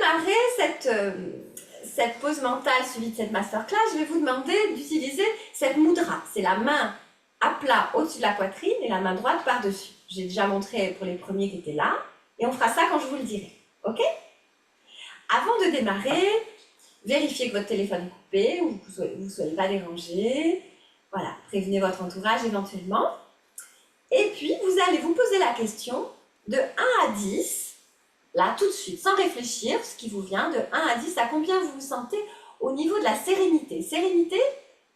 démarrer cette pause mentale suivie de cette masterclass, je vais vous demander d'utiliser cette mudra. C'est la main à plat au-dessus de la poitrine et la main droite par-dessus. J'ai déjà montré pour les premiers qui étaient là. Et on fera ça quand je vous le dirai. Ok? Avant de démarrer, vérifiez que votre téléphone est coupé ou que vous ne soyez pas dérangé. Voilà, prévenez votre entourage éventuellement. Et puis, vous allez vous poser la question de 1 à 10, là tout de suite, sans réfléchir, ce qui vous vient de 1 à 10, à combien vous vous sentez au niveau de la sérénité. Sérénité,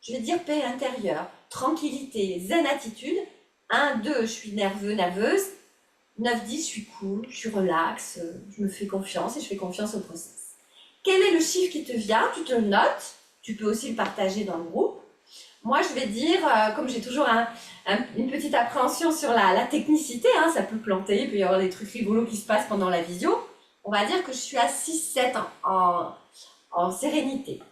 je vais dire paix intérieure, tranquillité, zen attitude. 1, 2, je suis nerveux, nerveuse. 9, 10, je suis cool, je suis relax, je me fais confiance et je fais confiance au process. Quel est le chiffre qui te vient? Tu te le notes, tu peux aussi le partager dans le groupe. Moi, je vais dire, comme j'ai toujours une petite appréhension sur la technicité, hein, ça peut planter, il peut y avoir des trucs rigolos qui se passent pendant la visio, on va dire que je suis à 6, 7 en sérénité,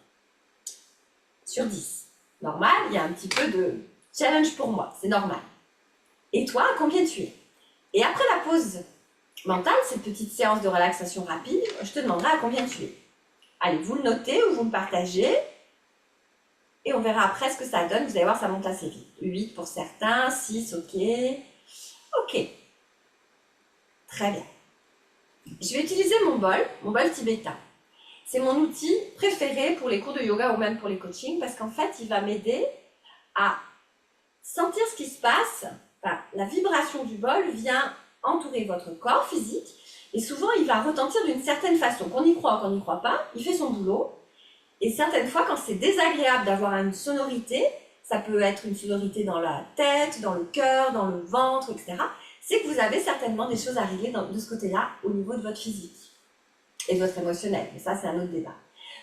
sur 10. Normal, il y a un petit peu de challenge pour moi, c'est normal. Et toi, à combien tu es? Et après la pause mentale, cette petite séance de relaxation rapide, je te demanderai à combien tu es. Allez, vous le notez ou vous le partagez. Et on verra après ce que ça donne. Vous allez voir, ça monte assez vite. 8 pour certains, 6, ok. Ok. Très bien. Je vais utiliser mon bol tibétain. C'est mon outil préféré pour les cours de yoga ou même pour les coachings parce qu'en fait, il va m'aider à sentir ce qui se passe. Enfin, la vibration du bol vient entourer votre corps physique et souvent, il va retentir d'une certaine façon. Qu'on y croit ou qu'on n'y croit pas, il fait son boulot. Et certaines fois, quand c'est désagréable d'avoir une sonorité, ça peut être une sonorité dans la tête, dans le cœur, dans le ventre, etc. C'est que vous avez certainement des choses à régler de ce côté-là au niveau de votre physique et de votre émotionnel. Mais ça, c'est un autre débat.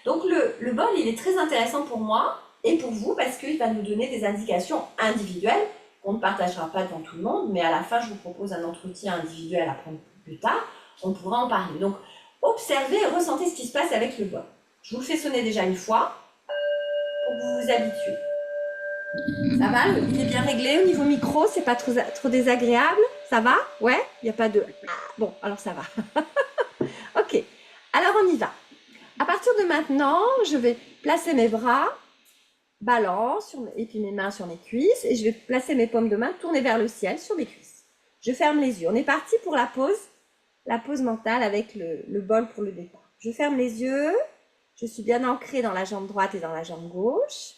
Donc, le bol, il est très intéressant pour moi et pour vous parce qu'il va nous donner des indications individuelles qu'on ne partagera pas devant tout le monde, mais à la fin, je vous propose un entretien individuel à prendre plus tard. On pourra en parler. Donc, observez et ressentez ce qui se passe avec le bol. Je vous le fais sonner déjà une fois pour que vous vous habituez. Ça va? Il est bien réglé au niveau micro, c'est pas trop désagréable? Ça va? Ouais? Il n'y a pas de... Bon, alors ça va. Ok, alors on y va. À partir de maintenant, je vais placer mes bras, balance, et puis mes mains sur mes cuisses, et je vais placer mes paumes de main tournées vers le ciel sur mes cuisses. Je ferme les yeux. On est parti pour la pause mentale avec le bol pour le départ. Je ferme les yeux. Je suis bien ancrée dans la jambe droite et dans la jambe gauche.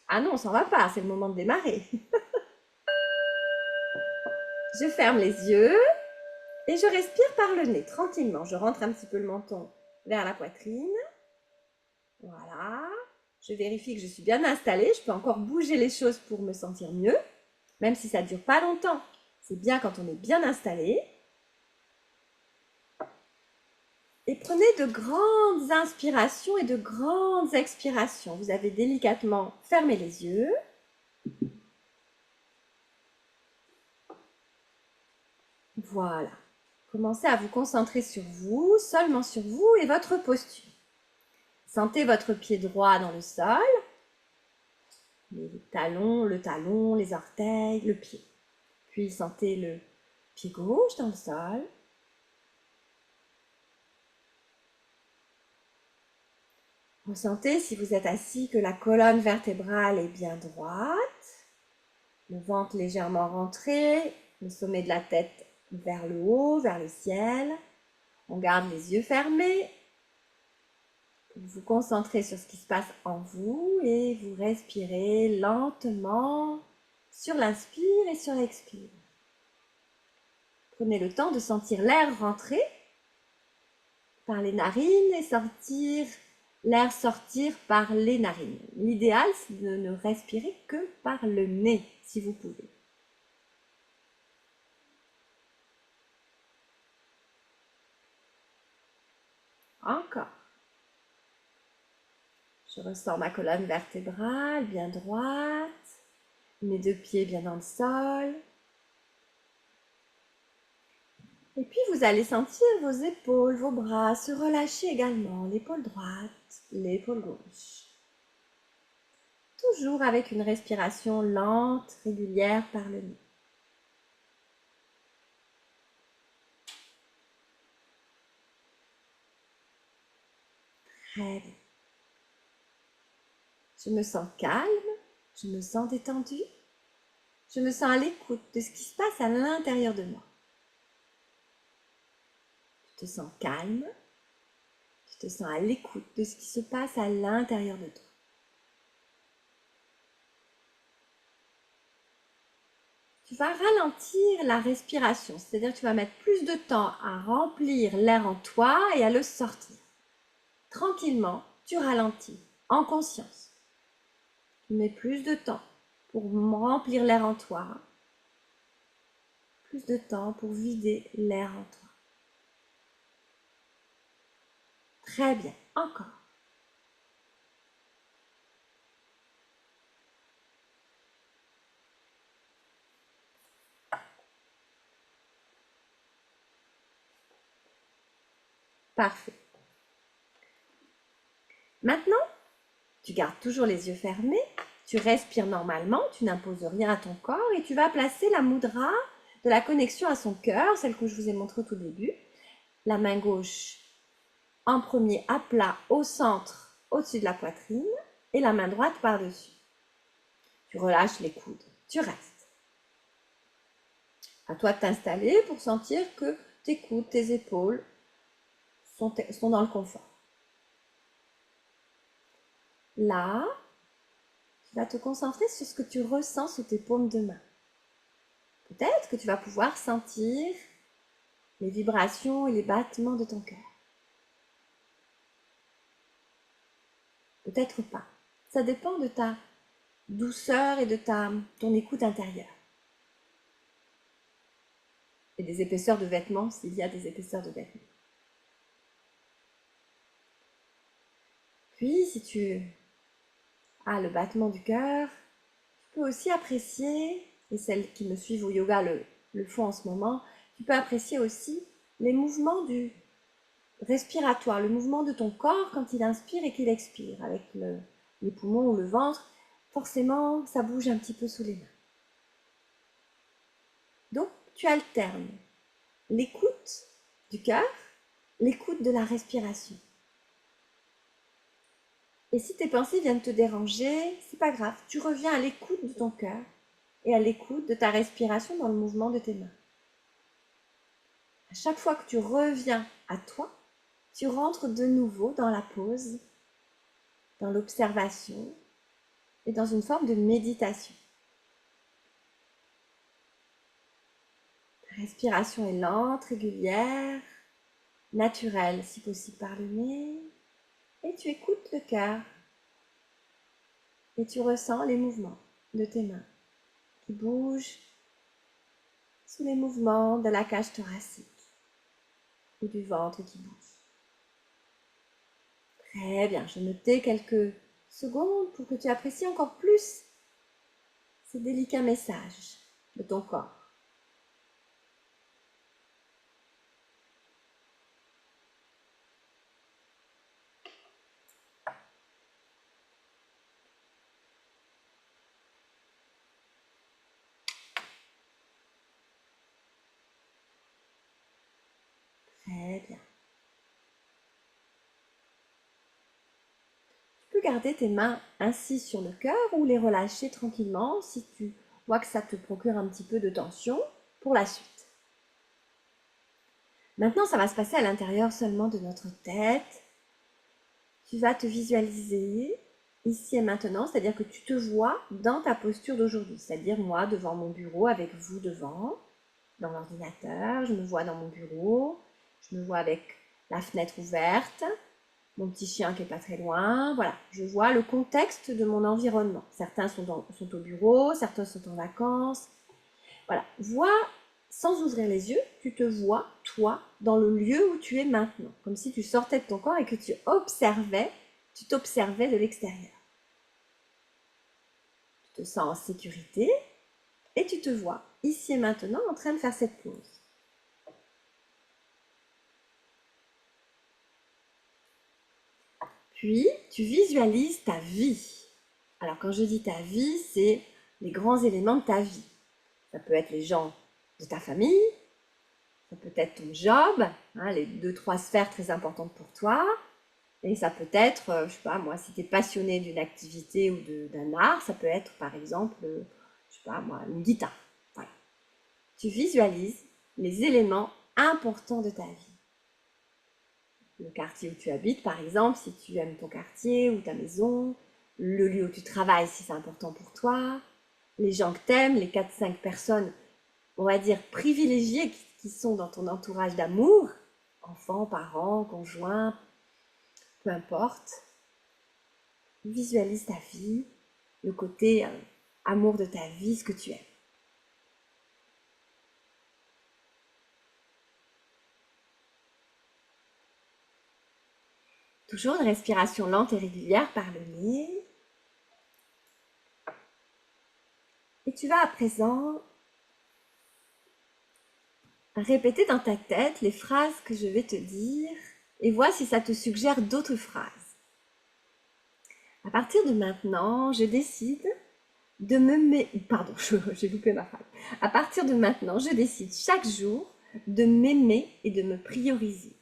Ah non, on s'en va pas, c'est le moment de démarrer. Je ferme les yeux et je respire par le nez, tranquillement. Je rentre un petit peu le menton vers la poitrine. Voilà. Je vérifie que je suis bien installée. Je peux encore bouger les choses pour me sentir mieux, même si ça ne dure pas longtemps. C'est bien quand on est bien installé. Et prenez de grandes inspirations et de grandes expirations. Vous avez délicatement fermé les yeux. Voilà. Commencez à vous concentrer sur vous, seulement sur vous et votre posture. Sentez votre pied droit dans le sol, le talon, les orteils, le pied. Puis sentez le pied gauche dans le sol. Ressentez, si vous êtes assis, que la colonne vertébrale est bien droite, le ventre légèrement rentré, le sommet de la tête vers le haut, vers le ciel. On garde les yeux fermés. Vous vous concentrez sur ce qui se passe en vous et vous respirez lentement sur l'inspire et sur l'expire. Prenez le temps de sentir l'air rentrer par les narines et sortir l'air sortir par les narines. L'idéal, c'est de ne respirer que par le nez, si vous pouvez. Encore. Je ressens ma colonne vertébrale bien droite, mes deux pieds bien dans le sol. Et puis vous allez sentir vos épaules, vos bras se relâcher également, l'épaule droite, l'épaule gauche. Toujours avec une respiration lente, régulière par le nez. Très bien. Je me sens calme, je me sens détendue, je me sens à l'écoute de ce qui se passe à l'intérieur de moi. Tu te sens calme, tu te sens à l'écoute de ce qui se passe à l'intérieur de toi. Tu vas ralentir la respiration, c'est-à-dire que tu vas mettre plus de temps à remplir l'air en toi et à le sortir. Tranquillement, tu ralentis, en conscience. Tu mets plus de temps pour remplir l'air en toi, plus de temps pour vider l'air en toi. Très bien, encore. Parfait. Maintenant, tu gardes toujours les yeux fermés, tu respires normalement, tu n'imposes rien à ton corps et tu vas placer la mudra de la connexion à son cœur, celle que je vous ai montrée au tout début. La main gauche en premier à plat au centre, au-dessus de la poitrine et la main droite par-dessus. Tu relâches les coudes, tu restes. À toi de t'installer pour sentir que tes coudes, tes épaules sont dans le confort. Là, tu vas te concentrer sur ce que tu ressens sous tes paumes de main. Peut-être que tu vas pouvoir sentir les vibrations et les battements de ton cœur. Peut-être pas. Ça dépend de ta douceur et de ton écoute intérieure. Et des épaisseurs de vêtements, s'il y a des épaisseurs de vêtements. Puis, si tu as le battement du cœur, tu peux aussi apprécier, et celles qui me suivent au yoga le font en ce moment, tu peux apprécier aussi les mouvements du respiratoire, le mouvement de ton corps quand il inspire et qu'il expire, avec les poumons ou le ventre. Forcément, ça bouge un petit peu sous les mains. Donc, tu alternes l'écoute du cœur, l'écoute de la respiration. Et si tes pensées viennent te déranger, c'est pas grave, tu reviens à l'écoute de ton cœur et à l'écoute de ta respiration dans le mouvement de tes mains. À chaque fois que tu reviens à toi, tu rentres de nouveau dans la pause, dans l'observation et dans une forme de méditation. Ta respiration est lente, régulière, naturelle si possible par le nez, et tu écoutes le cœur et tu ressens les mouvements de tes mains qui bougent sous les mouvements de la cage thoracique ou du ventre qui bouge. Très bien, je me tais quelques secondes pour que tu apprécies encore plus ces délicats messages de ton corps. Très bien. Tu peux garder tes mains ainsi sur le cœur ou les relâcher tranquillement si tu vois que ça te procure un petit peu de tension pour la suite. Maintenant, ça va se passer à l'intérieur seulement de notre tête. Tu vas te visualiser ici et maintenant, c'est-à-dire que tu te vois dans ta posture d'aujourd'hui, c'est-à-dire moi devant mon bureau avec vous devant, dans l'ordinateur, je me vois dans mon bureau, je me vois avec la fenêtre ouverte, mon petit chien qui n'est pas très loin, voilà, je vois le contexte de mon environnement. Certains sont au bureau, certains sont en vacances, voilà, vois sans ouvrir les yeux, tu te vois, toi, dans le lieu où tu es maintenant, comme si tu sortais de ton corps et que tu t'observais de l'extérieur. Tu te sens en sécurité et tu te vois ici et maintenant en train de faire cette pause. Puis, tu visualises ta vie. Alors, quand je dis ta vie, c'est les grands éléments de ta vie. Ça peut être les gens de ta famille, ça peut être ton job, hein, les 2-3 sphères très importantes pour toi. Et ça peut être, je sais pas moi, si tu es passionné d'une activité ou d'un art, ça peut être par exemple, je sais pas moi, une guitare. Voilà. Tu visualises les éléments importants de ta vie. Le quartier où tu habites, par exemple, si tu aimes ton quartier ou ta maison, le lieu où tu travailles si c'est important pour toi, les gens que tu aimes, les 4-5 personnes, on va dire, privilégiées qui sont dans ton entourage d'amour, enfants, parents, conjoints, peu importe. Visualise ta vie, le côté amour de ta vie, ce que tu aimes. Toujours une respiration lente et régulière par le nez. Et tu vas à présent répéter dans ta tête les phrases que je vais te dire et vois si ça te suggère d'autres phrases. À partir de maintenant, je décide de me... Pardon, j'ai loupé ma phrase. À partir de maintenant, je décide chaque jour de m'aimer et de me prioriser.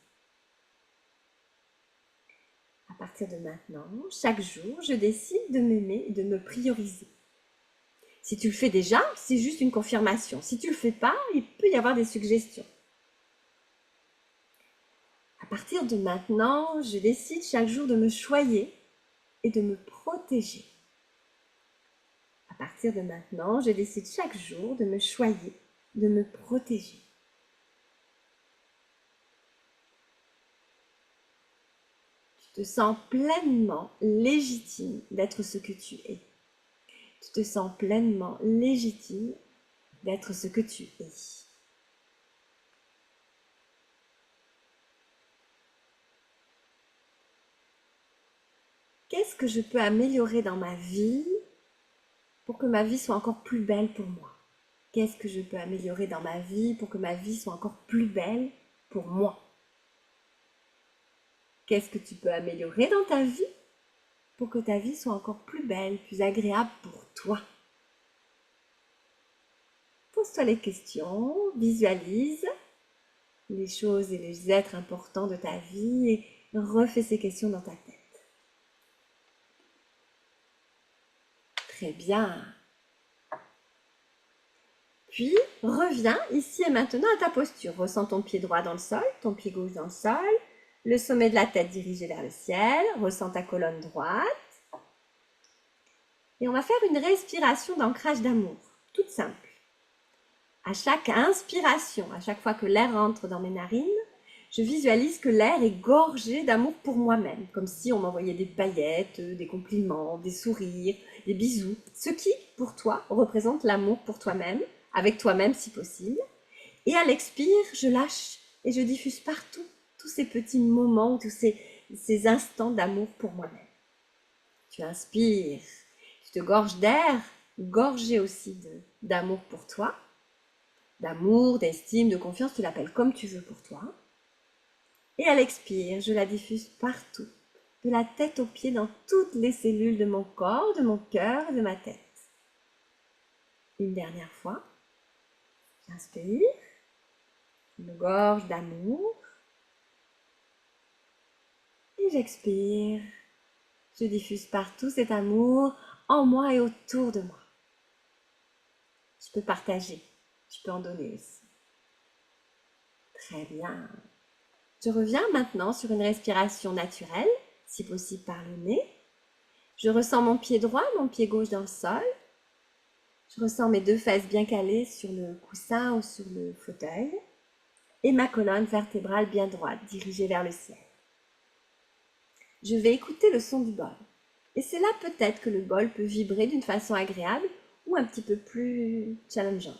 À partir de maintenant, chaque jour, je décide de m'aimer et de me prioriser. Si tu le fais déjà, c'est juste une confirmation. Si tu ne le fais pas, il peut y avoir des suggestions. À partir de maintenant, je décide chaque jour de me choyer et de me protéger. À partir de maintenant, je décide chaque jour de me choyer, de me protéger. Tu te sens pleinement légitime d'être ce que tu es. Tu te sens pleinement légitime d'être ce que tu es. Qu'est-ce que je peux améliorer dans ma vie pour que ma vie soit encore plus belle pour moi? Qu'est-ce que je peux améliorer dans ma vie pour que ma vie soit encore plus belle pour moi? Qu'est-ce que tu peux améliorer dans ta vie pour que ta vie soit encore plus belle, plus agréable pour toi? Pose-toi les questions, visualise les choses et les êtres importants de ta vie et refais ces questions dans ta tête. Très bien. Puis, reviens ici et maintenant à ta posture. Ressens ton pied droit dans le sol, ton pied gauche dans le sol, le sommet de la tête dirigé vers le ciel. Ressens ta colonne droite. Et on va faire une respiration d'ancrage d'amour, toute simple. À chaque inspiration, à chaque fois que l'air entre dans mes narines, je visualise que l'air est gorgé d'amour pour moi-même, comme si on m'envoyait des paillettes, des compliments, des sourires, des bisous. Ce qui, pour toi, représente l'amour pour toi-même, avec toi-même si possible. Et à l'expire, je lâche et je diffuse partout tous ces petits moments, tous ces instants d'amour pour moi-même. Tu inspires, tu te gorges d'air, gorgé aussi d'amour pour toi, d'amour, d'estime, de confiance, tu l'appelles comme tu veux pour toi. Et à l'expire, je la diffuse partout, de la tête aux pieds, dans toutes les cellules de mon corps, de mon cœur et de ma tête. Une dernière fois, j'inspire, je me gorge d'amour, et j'expire. Je diffuse partout cet amour en moi et autour de moi. Je peux partager, je peux en donner aussi. Très bien. Je reviens maintenant sur une respiration naturelle, si possible par le nez. Je ressens mon pied droit, mon pied gauche dans le sol. Je ressens mes deux fesses bien calées sur le coussin ou sur le fauteuil. Et ma colonne vertébrale bien droite, dirigée vers le ciel. Je vais écouter le son du bol. Et c'est là peut-être que le bol peut vibrer d'une façon agréable ou un petit peu plus challengeante.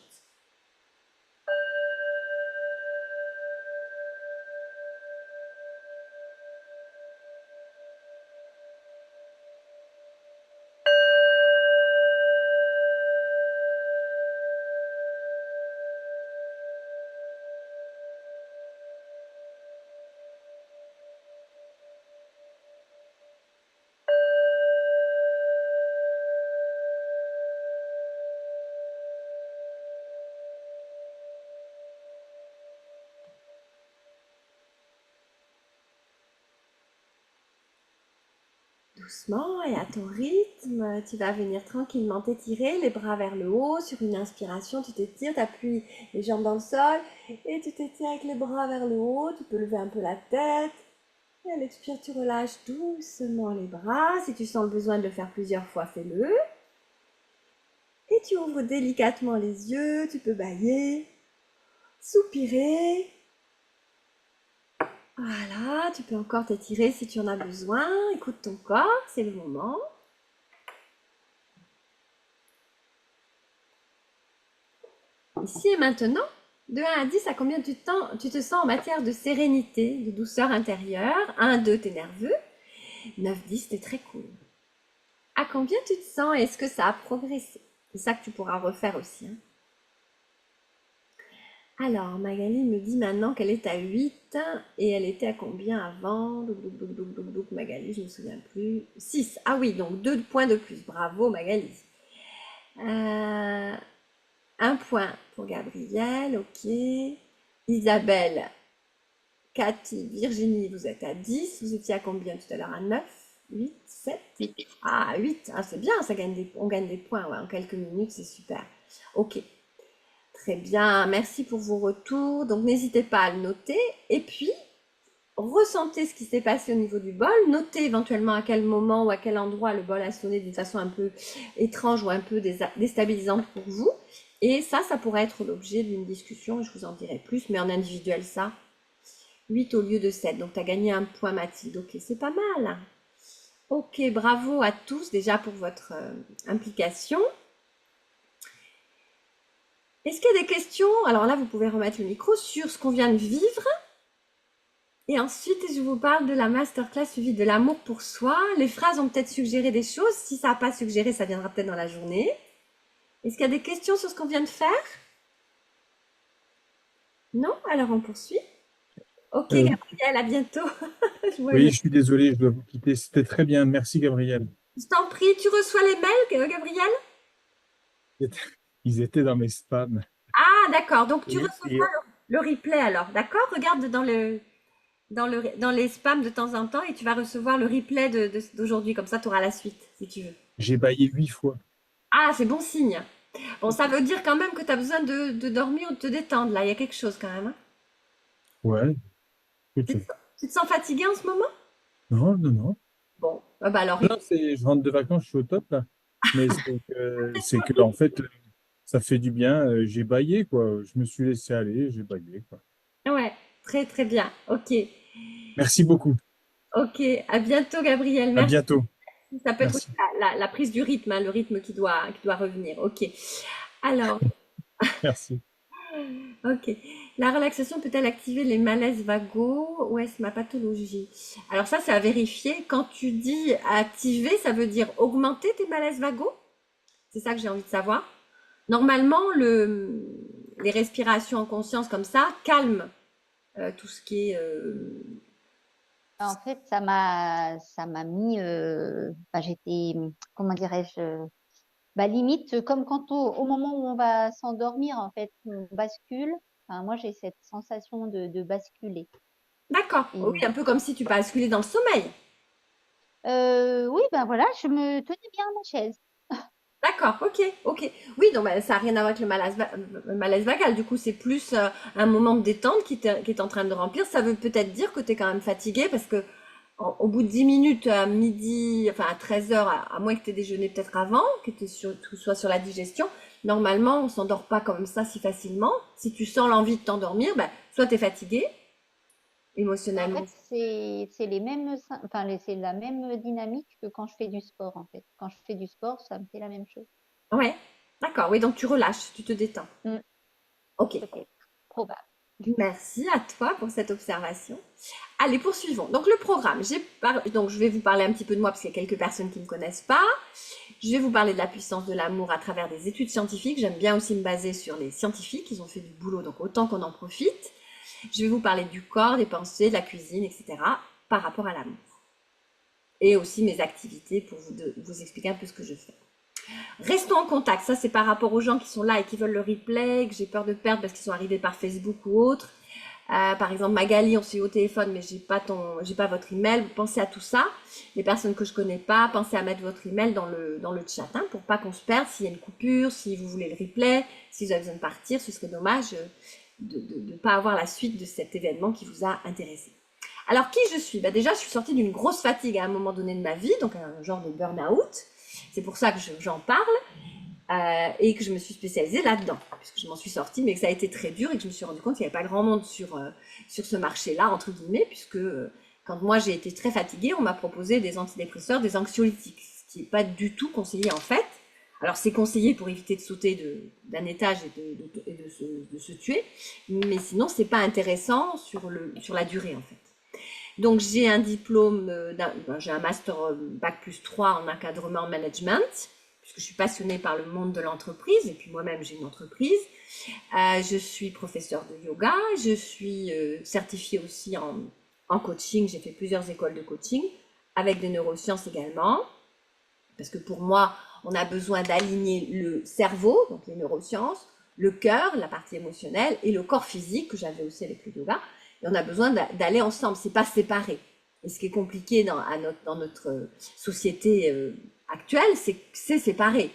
Doucement et à ton rythme, tu vas venir tranquillement t'étirer, les bras vers le haut. Sur une inspiration, tu t'étires, tu appuies les jambes dans le sol et tu t'étires avec les bras vers le haut. Tu peux lever un peu la tête. Et à l'expire, tu relâches doucement les bras. Si tu sens le besoin de le faire plusieurs fois, fais-le. Et tu ouvres délicatement les yeux. Tu peux bâiller, soupirer. Voilà, tu peux encore t'étirer si tu en as besoin. Écoute ton corps, c'est le moment. Ici et maintenant, de 1 à 10, à combien tu te sens en matière de sérénité, de douceur intérieure? 1, 2, t'es nerveux. 9, 10, t'es très cool. À combien tu te sens et est-ce que ça a progressé? C'est ça que tu pourras refaire aussi, hein. Alors, Magali me dit maintenant qu'elle est à 8 et elle était à combien avant? Magali, je ne me souviens plus. 6. Ah oui, donc 2 points de plus. Bravo, Magali. 1 point pour Gabrielle, ok. Isabelle, Cathy, Virginie, vous êtes à 10. Vous étiez à combien tout à l'heure? À 9, 8, 7? 8. Ah, 8. Ah, c'est bien, on gagne des points ouais, en quelques minutes, c'est super. Ok. Très bien, merci pour vos retours. Donc n'hésitez pas à le noter. Et puis, ressentez ce qui s'est passé au niveau du bol. Notez éventuellement à quel moment ou à quel endroit le bol a sonné d'une façon un peu étrange ou un peu déstabilisante pour vous. Et ça pourrait être l'objet d'une discussion. Je vous en dirai plus, mais en individuel, ça. 8 au lieu de 7. Donc, tu as gagné un point, Mathilde. Ok, c'est pas mal. Ok, bravo à tous déjà pour votre implication. Est-ce qu'il y a des questions? Alors là, vous pouvez remettre le micro sur ce qu'on vient de vivre. Et ensuite, je vous parle de la masterclass suivie de l'amour pour soi. Les phrases ont peut-être suggéré des choses. Si ça n'a pas suggéré, ça viendra peut-être dans la journée. Est-ce qu'il y a des questions sur ce qu'on vient de faire? Non? Alors on poursuit. Ok, Euh, Gabriel, à bientôt. oui, je suis désolé, je dois vous quitter. C'était très bien. Merci, Gabriel. Je t'en prie, tu reçois les mails, Gabriel? Ils étaient dans mes spams. Ah, d'accord. Donc tu Et, et recevras le replay alors. D'accord? Regarde dans les spams de temps en temps et tu vas recevoir le replay d'aujourd'hui. Comme ça, tu auras la suite, si tu veux. j'ai baillé 8 fois. Ah, c'est bon signe. Bon, ça veut dire quand même que tu as besoin de dormir ou de te détendre. Là, il y a quelque chose quand même, hein. Ouais. Tu te, Écoute, tu te sens fatigué en ce moment? non, non, non. Bon, ah bah alors, Non, je rentre de vacances, je suis au top, là. Mais c'est que en fait, ça fait du bien. J'ai baillé, quoi. Je me suis laissé aller, j'ai baillé, quoi. ouais, très très bien. Ok, Merci beaucoup. ok. À bientôt, Gabriel. À Merci. bientôt. Ça peut être aussi Merci. la prise du rythme, hein, le rythme qui doit revenir. Ok. Alors, Merci. ok. La relaxation peut-elle activer les malaises vagaux ou est-ce ma pathologie? Alors ça, c'est à vérifier. Quand tu dis activer, ça veut dire augmenter tes malaises vagaux? C'est ça que j'ai envie de savoir. Normalement, les respirations en conscience comme ça calment tout ce qui est... En fait, ça m'a mis, j'étais, comment dirais-je, limite, comme quand au moment où on va s'endormir, en fait, on bascule. Enfin, moi, j'ai cette sensation de basculer. D'accord. Et Oui, un peu comme si tu basculais dans le sommeil. oui, ben voilà, je me tenais bien à ma chaise. D'accord, ok, ok. Oui, donc bah, ça n'a rien à voir avec le malaise vagal. Du coup, c'est plus un moment de détente qui est en train de remplir. Ça veut peut-être dire que tu es quand même fatigué parce que au bout de 10 minutes à midi, enfin à 13 heures, à moins que tu aies déjeuné peut-être avant, que tu sois sur la digestion, normalement, on s'endort pas comme ça si facilement. Si tu sens l'envie de t'endormir, ben, soit tu es fatigué En fait, émotionnellement. c'est les mêmes, c'est la même dynamique que quand je fais du sport, en fait. Quand je fais du sport, ça me fait la même chose. Ouais, d'accord. Oui, donc tu relâches, tu te détends. Mm, Ok. peut-être, probable. Merci à toi pour cette observation. Allez, poursuivons. Donc le programme, donc je vais vous parler un petit peu de moi parce qu'il y a quelques personnes qui ne me connaissent pas. Je vais vous parler de la puissance de l'amour à travers des études scientifiques. J'aime bien aussi me baser sur les scientifiques, ils ont fait du boulot, donc autant qu'on en profite. Je vais vous parler du corps, des pensées, de la cuisine, etc. par rapport à l'amour. Et aussi mes activités pour vous expliquer un peu ce que je fais. Restons en contact, ça c'est par rapport aux gens qui sont là et qui veulent le replay, que j'ai peur de perdre parce qu'ils sont arrivés par Facebook ou autre. Par exemple, Magali, on s'est eu au téléphone, mais j'ai pas votre email. Pensez à tout ça. Les personnes que je connais pas, pensez à mettre votre email dans le chat, hein, pour pas qu'on se perde. S'il y a une coupure, si vous voulez le replay, si vous avez besoin de partir, ce serait dommage de ne pas avoir la suite de cet événement qui vous a intéressé. Alors, qui je suis? Déjà, je suis sortie d'une grosse fatigue à un moment donné de ma vie, donc un genre de burn-out. C'est pour ça que j'en parle. Et que je me suis spécialisée là-dedans, puisque je m'en suis sortie, mais que ça a été très dur et que je me suis rendu compte qu'il n'y avait pas grand monde sur ce marché-là, entre guillemets, puisque quand moi j'ai été très fatiguée, on m'a proposé des antidépresseurs, des anxiolytiques, ce qui n'est pas du tout conseillé en fait. Alors c'est conseillé pour éviter de sauter d'un étage et de se tuer, mais sinon c'est pas intéressant sur la durée en fait. Donc j'ai un diplôme, j'ai un master Bac+3 en encadrement management, puisque je suis passionnée par le monde de l'entreprise, et puis moi-même j'ai une entreprise. Je suis professeure de yoga, je suis certifiée aussi en coaching, j'ai fait plusieurs écoles de coaching, avec des neurosciences également, parce que pour moi, on a besoin d'aligner le cerveau, donc les neurosciences, le cœur, la partie émotionnelle, et le corps physique, que j'avais aussi avec le yoga, et on a besoin d'aller ensemble, c'est pas séparé. Et ce qui est compliqué dans notre société actuelle, c'est que c'est séparé.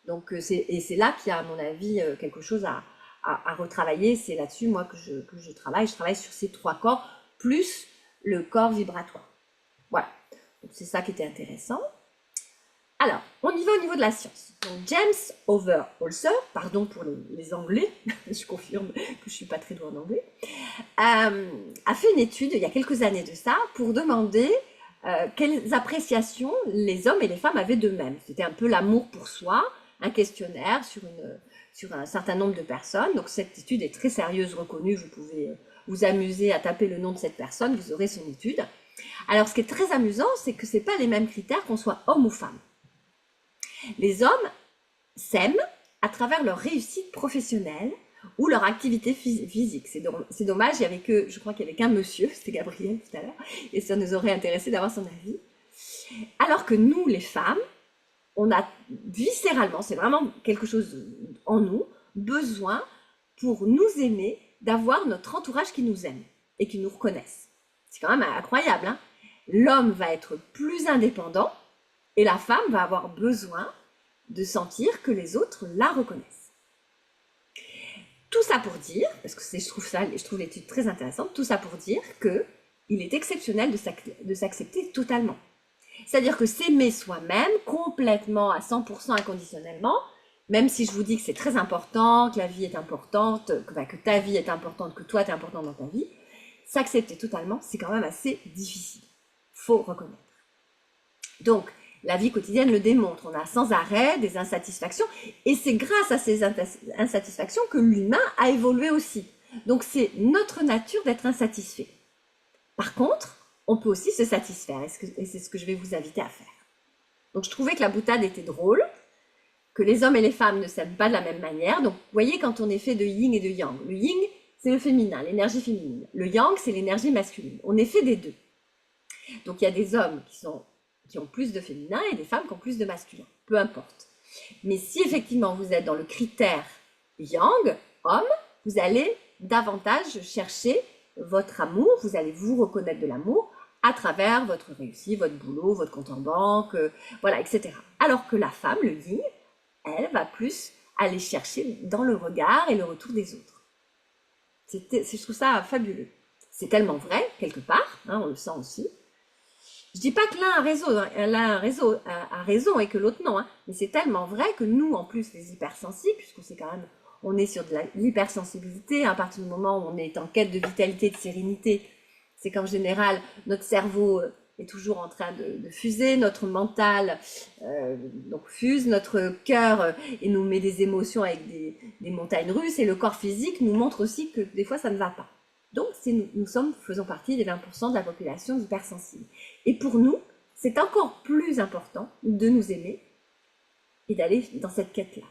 Donc, c'est là qu'il y a, à mon avis, quelque chose à retravailler. C'est là-dessus, moi, que je travaille. Je travaille sur ces 3 corps, plus le corps vibratoire. Voilà. Donc, c'est ça qui était intéressant. Alors, on y va au niveau de la science. Donc, James Overholser, pardon pour les Anglais, je confirme que je ne suis pas très douée en anglais, a fait une étude, il y a quelques années de ça, pour demander quelles appréciations les hommes et les femmes avaient d'eux-mêmes. C'était un peu l'amour pour soi, un questionnaire sur un certain nombre de personnes. Donc cette étude est très sérieuse, reconnue. Vous pouvez vous amuser à taper le nom de cette personne, vous aurez son étude. Alors ce qui est très amusant, c'est que ce n'est pas les mêmes critères qu'on soit homme ou femme. Les hommes s'aiment à travers leur réussite professionnelle ou leur activité physique. C'est dommage, je crois qu'il n'y avait qu'un monsieur, c'était Gabriel tout à l'heure, et ça nous aurait intéressé d'avoir son avis. Alors que nous, les femmes, on a viscéralement, c'est vraiment quelque chose en nous, besoin pour nous aimer, d'avoir notre entourage qui nous aime et qui nous reconnaisse. C'est quand même incroyable, hein? L'homme va être plus indépendant et la femme va avoir besoin de sentir que les autres la reconnaissent. Tout ça pour dire, parce que je trouve l'étude très intéressante, tout ça pour dire qu'il est exceptionnel de s'accepter totalement. C'est-à-dire que s'aimer soi-même complètement, à 100% inconditionnellement, même si je vous dis que c'est très important, que la vie est importante, que ta vie est importante, que toi tu es important dans ta vie, s'accepter totalement, c'est quand même assez difficile. Faut reconnaître. Donc, la vie quotidienne le démontre. On a sans arrêt des insatisfactions et c'est grâce à ces insatisfactions que l'humain a évolué aussi. Donc, c'est notre nature d'être insatisfait. Par contre, on peut aussi se satisfaire et c'est ce que je vais vous inviter à faire. Donc, je trouvais que la boutade était drôle, que les hommes et les femmes ne s'aiment pas de la même manière. Donc, vous voyez, quand on est fait de yin et de yang, le yin, c'est le féminin, l'énergie féminine. Le yang, c'est l'énergie masculine. On est fait des deux. Donc, il y a des hommes qui ont plus de féminin et des femmes qui ont plus de masculin. Peu importe. Mais si effectivement vous êtes dans le critère yang, homme, vous allez davantage chercher votre amour, vous allez vous reconnaître de l'amour à travers votre réussite, votre boulot, votre compte en banque, voilà, etc. Alors que la femme, le yin, elle va plus aller chercher dans le regard et le retour des autres. Je trouve ça fabuleux. C'est tellement vrai, quelque part, hein, on le sent aussi. Je dis pas que l'un a raison et que l'autre non, hein, mais c'est tellement vrai que nous, en plus, les hypersensibles, on est sur de l'hypersensibilité, à partir du moment où on est en quête de vitalité, de sérénité, c'est qu'en général, notre cerveau est toujours en train de fuser, notre mental donc fuse, notre cœur et nous met des émotions avec des montagnes russes, et le corps physique nous montre aussi que des fois ça ne va pas. Donc faisons partie des 20% de la population hypersensible. Et pour nous, c'est encore plus important de nous aimer et d'aller dans cette quête-là.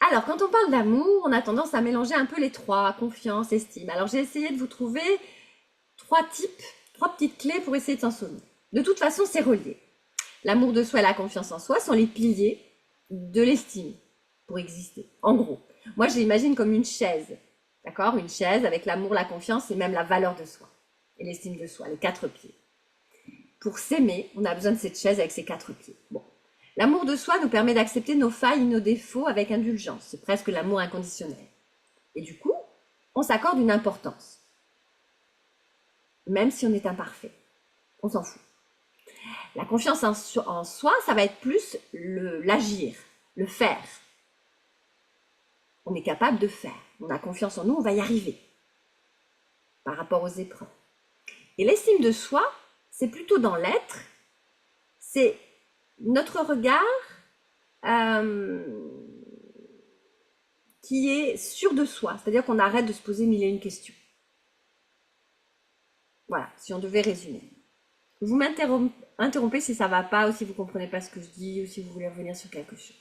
Alors, quand on parle d'amour, on a tendance à mélanger un peu les trois, confiance, estime. Alors, j'ai essayé de vous trouver trois petites clés pour essayer de s'en souvenir. De toute façon, c'est relié. L'amour de soi et la confiance en soi sont les piliers de l'estime pour exister. En gros, moi, je l'imagine comme une chaise. D'accord? Une chaise avec l'amour, la confiance et même la valeur de soi et l'estime de soi, les 4 pieds. Pour s'aimer, on a besoin de cette chaise avec ses 4 pieds. Bon. L'amour de soi nous permet d'accepter nos failles et nos défauts avec indulgence. C'est presque l'amour inconditionnel. Et du coup, on s'accorde une importance. Même si on est imparfait. On s'en fout. La confiance en soi, ça va être plus l'agir, le faire. On est capable de faire. On a confiance en nous, on va y arriver. Par rapport aux épreuves. Et l'estime de soi, c'est plutôt dans l'être. C'est notre regard qui est sûr de soi. C'est-à-dire qu'on arrête de se poser mille et une questions. Voilà, si on devait résumer. Vous m'interrompez si ça ne va pas, ou si vous ne comprenez pas ce que je dis, ou si vous voulez revenir sur quelque chose.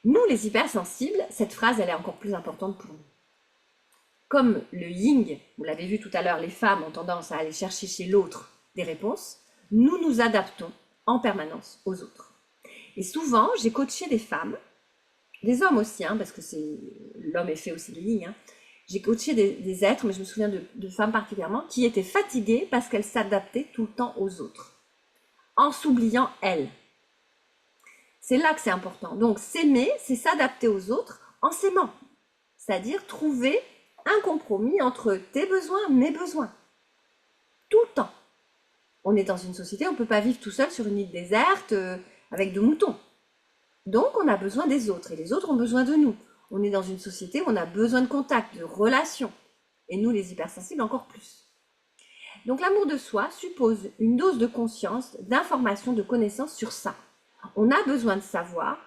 Nous, les hypersensibles, cette phrase, elle est encore plus importante pour nous. Comme le yin, vous l'avez vu tout à l'heure, les femmes ont tendance à aller chercher chez l'autre des réponses, nous nous adaptons en permanence aux autres. Et souvent, j'ai coaché des femmes, des hommes aussi, parce que l'homme est fait aussi de yin. J'ai coaché des êtres, mais je me souviens de femmes particulièrement, qui étaient fatiguées parce qu'elles s'adaptaient tout le temps aux autres, en s'oubliant elles. C'est là que c'est important. Donc, s'aimer, c'est s'adapter aux autres en s'aimant. C'est-à-dire trouver un compromis entre tes besoins, mes besoins. Tout le temps. On est dans une société, on ne peut pas vivre tout seul sur une île déserte avec 2 moutons. Donc, on a besoin des autres et les autres ont besoin de nous. On est dans une société où on a besoin de contact, de relations. Et nous, les hypersensibles, encore plus. Donc, l'amour de soi suppose une dose de conscience, d'information, de connaissance sur ça. On a besoin de savoir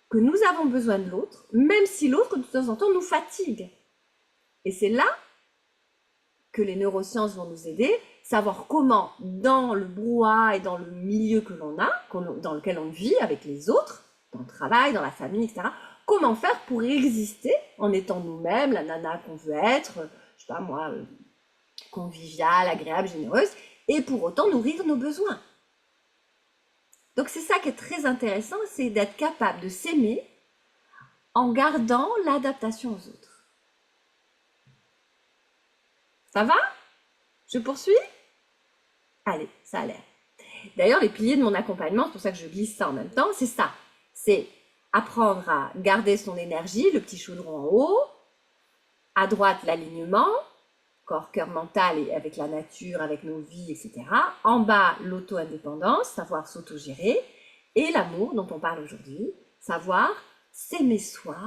que nous avons besoin de l'autre, même si l'autre, de temps en temps, nous fatigue. Et c'est là que les neurosciences vont nous aider, savoir comment, dans le brouhaha et dans le milieu que l'on a, dans lequel on vit avec les autres, dans le travail, dans la famille, etc., comment faire pour exister en étant nous-mêmes, la nana qu'on veut être, je sais pas moi, conviviale, agréable, généreuse, et pour autant nourrir nos besoins. Donc c'est ça qui est très intéressant, c'est d'être capable de s'aimer en gardant l'adaptation aux autres. Ça va? Je poursuis? Allez, ça a l'air. D'ailleurs, les piliers de mon accompagnement, c'est pour ça que je glisse ça en même temps, c'est ça. C'est apprendre à garder son énergie, le petit chaudron en haut, à droite l'alignement, corps, cœur, mental et avec la nature, avec nos vies, etc. En bas, l'auto-indépendance, savoir s'auto-gérer. Et l'amour dont on parle aujourd'hui, savoir s'aimer soi,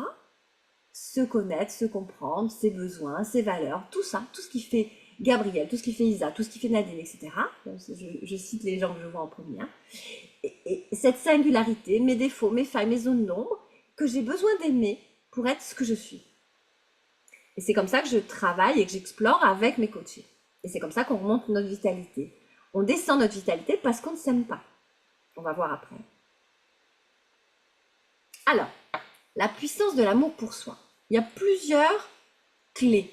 se connaître, se comprendre, ses besoins, ses valeurs, tout ça, tout ce qui fait Gabriel, tout ce qui fait Isa, tout ce qui fait Nadine, etc. Je cite les gens que je vois en premier. Et cette singularité, mes défauts, mes failles, mes zones d'ombre, que j'ai besoin d'aimer pour être ce que je suis. Et c'est comme ça que je travaille et que j'explore avec mes coachés. Et c'est comme ça qu'on remonte notre vitalité. On descend notre vitalité parce qu'on ne s'aime pas. On va voir après. Alors, la puissance de l'amour pour soi. Il y a plusieurs clés.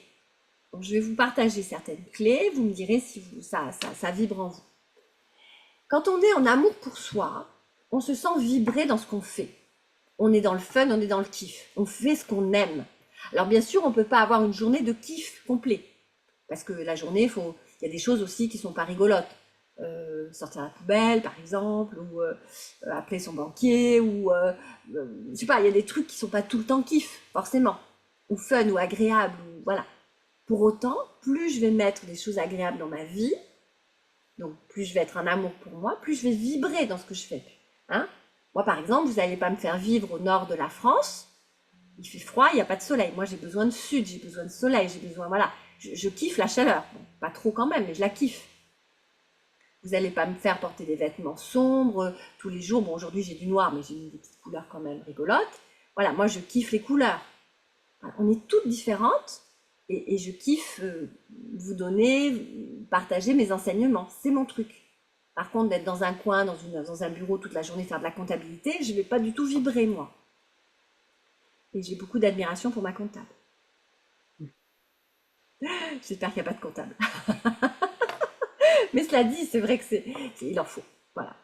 Donc, je vais vous partager certaines clés. Vous me direz si ça vibre en vous. Quand on est en amour pour soi, on se sent vibrer dans ce qu'on fait. On est dans le fun, on est dans le kiff. On fait ce qu'on aime. Alors bien sûr, on ne peut pas avoir une journée de kiff complet. Parce que la journée, il y a des choses aussi qui ne sont pas rigolotes. Sortir la poubelle, par exemple, ou appeler son banquier, ou je sais pas, il y a des trucs qui ne sont pas tout le temps kiff, forcément. Ou fun, ou agréable, ou voilà. Pour autant, plus je vais mettre des choses agréables dans ma vie, donc plus je vais être en amour pour moi, plus je vais vibrer dans ce que je fais. Hein? Moi, par exemple, vous n'allez pas me faire vivre au nord de la France. Il fait froid, il n'y a pas de soleil. Moi, j'ai besoin de sud, j'ai besoin de soleil, j'ai besoin, voilà. Je kiffe la chaleur. Bon, pas trop quand même, mais je la kiffe. Vous n'allez pas me faire porter des vêtements sombres tous les jours. Bon, aujourd'hui, j'ai du noir, mais j'ai mis des petites couleurs quand même rigolotes. Voilà, moi, je kiffe les couleurs. Voilà, on est toutes différentes et je kiffe vous donner, partager mes enseignements. C'est mon truc. Par contre, d'être dans un coin, dans un bureau toute la journée, faire de la comptabilité, je ne vais pas du tout vibrer, moi. Et j'ai beaucoup d'admiration pour ma comptable. J'espère qu'il n'y a pas de comptable. Mais cela dit, c'est vrai il en faut. Voilà.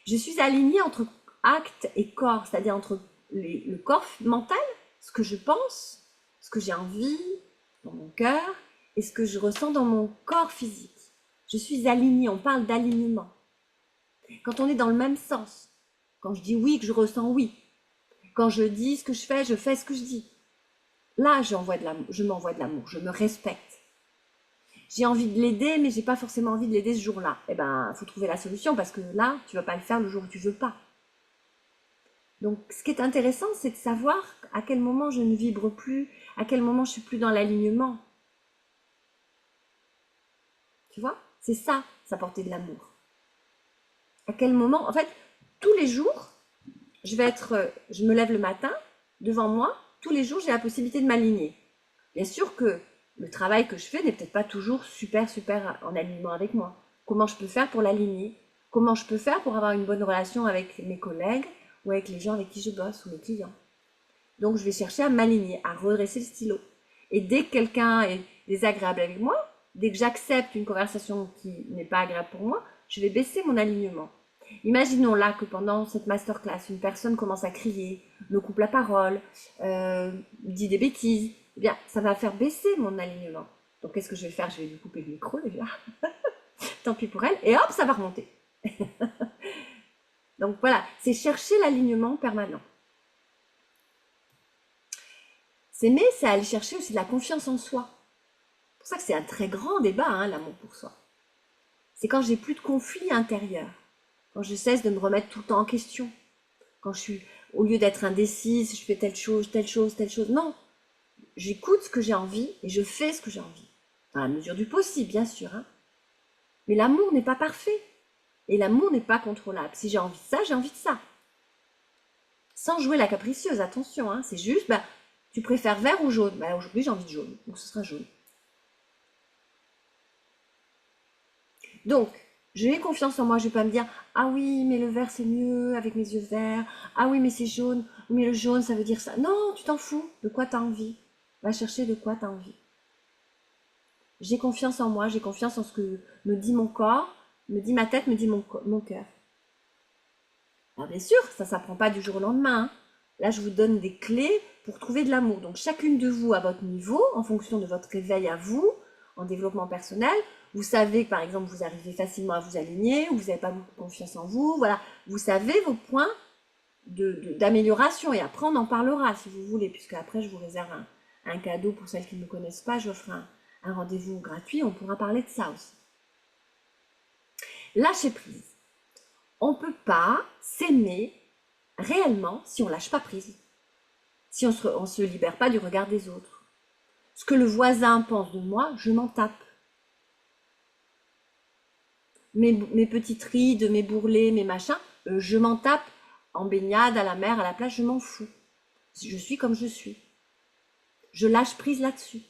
Je suis alignée entre acte et corps, c'est-à-dire entre le corps mental, ce que je pense, ce que j'ai envie dans mon cœur et ce que je ressens dans mon corps physique. Je suis alignée, on parle d'alignement. Quand on est dans le même sens, quand je dis oui, que je ressens oui. Quand je dis ce que je fais ce que je dis. Là, je m'envoie de l'amour, je me respecte. J'ai envie de l'aider, mais j'ai pas forcément envie de l'aider ce jour-là. Eh ben, il faut trouver la solution parce que là, tu vas pas le faire le jour où tu veux pas. Donc, ce qui est intéressant, c'est de savoir à quel moment je ne vibre plus, à quel moment je suis plus dans l'alignement. Tu vois? C'est ça, s'apporter de l'amour. À quel moment, en fait, tous les jours, je me lève le matin, devant moi, tous les jours, j'ai la possibilité de m'aligner. Bien sûr que le travail que je fais n'est peut-être pas toujours super en alignement avec moi. Comment je peux faire pour l'aligner? Comment je peux faire pour avoir une bonne relation avec mes collègues ou avec les gens avec qui je bosse ou mes clients? Donc, je vais chercher à m'aligner, à redresser le stylo. Et dès que quelqu'un est désagréable avec moi, dès que j'accepte une conversation qui n'est pas agréable pour moi, je vais baisser mon alignement. Imaginons là que pendant cette masterclass, une personne commence à crier, me coupe la parole, dit des bêtises. Eh bien, ça va faire baisser mon alignement. Donc, qu'est-ce que je vais faire? Je vais lui couper le micro déjà. Tant pis pour elle. Et hop, ça va remonter. Donc, voilà, c'est chercher l'alignement permanent. S'aimer, c'est aller chercher aussi de la confiance en soi. C'est pour ça que c'est un très grand débat, hein, l'amour pour soi. C'est quand j'ai plus de conflit intérieur. Quand je cesse de me remettre tout le temps en question. Quand au lieu d'être indécise, je fais telle chose. Non, j'écoute ce que j'ai envie et je fais ce que j'ai envie. Dans la mesure du possible, bien sûr. Hein. Mais l'amour n'est pas parfait. Et l'amour n'est pas contrôlable. Si j'ai envie de ça, j'ai envie de ça. Sans jouer la capricieuse, attention. Hein. C'est juste, tu préfères vert ou jaune? Aujourd'hui, j'ai envie de jaune. Donc, ce sera jaune. Donc, j'ai confiance en moi, je ne vais pas me dire « Ah oui, mais le vert c'est mieux avec mes yeux verts. Ah oui, mais c'est jaune. Mais le jaune, ça veut dire ça. » Non, tu t'en fous. De quoi tu as envie? Va chercher de quoi tu as envie. J'ai confiance en moi, j'ai confiance en ce que me dit mon corps, me dit ma tête, me dit mon cœur. Alors bien sûr, ça ne s'apprend pas du jour au lendemain. Hein. Là, je vous donne des clés pour trouver de l'amour. Donc, chacune de vous à votre niveau, en fonction de votre réveil à vous, en développement personnel, vous savez que par exemple vous arrivez facilement à vous aligner ou vous n'avez pas beaucoup de confiance en vous, voilà, vous savez vos points d'amélioration et après on en parlera si vous voulez, puisque après je vous réserve un cadeau pour celles qui ne me connaissent pas, je ferai un rendez-vous gratuit, on pourra parler de ça aussi. Lâcher prise. On ne peut pas s'aimer réellement si on ne lâche pas prise, si on ne se libère pas du regard des autres. Ce que le voisin pense de moi, je m'en tape. Mes petites rides, mes bourrelets, mes machins, je m'en tape en baignade, à la mer, à la plage, je m'en fous. Je suis comme je suis. Je lâche prise là-dessus.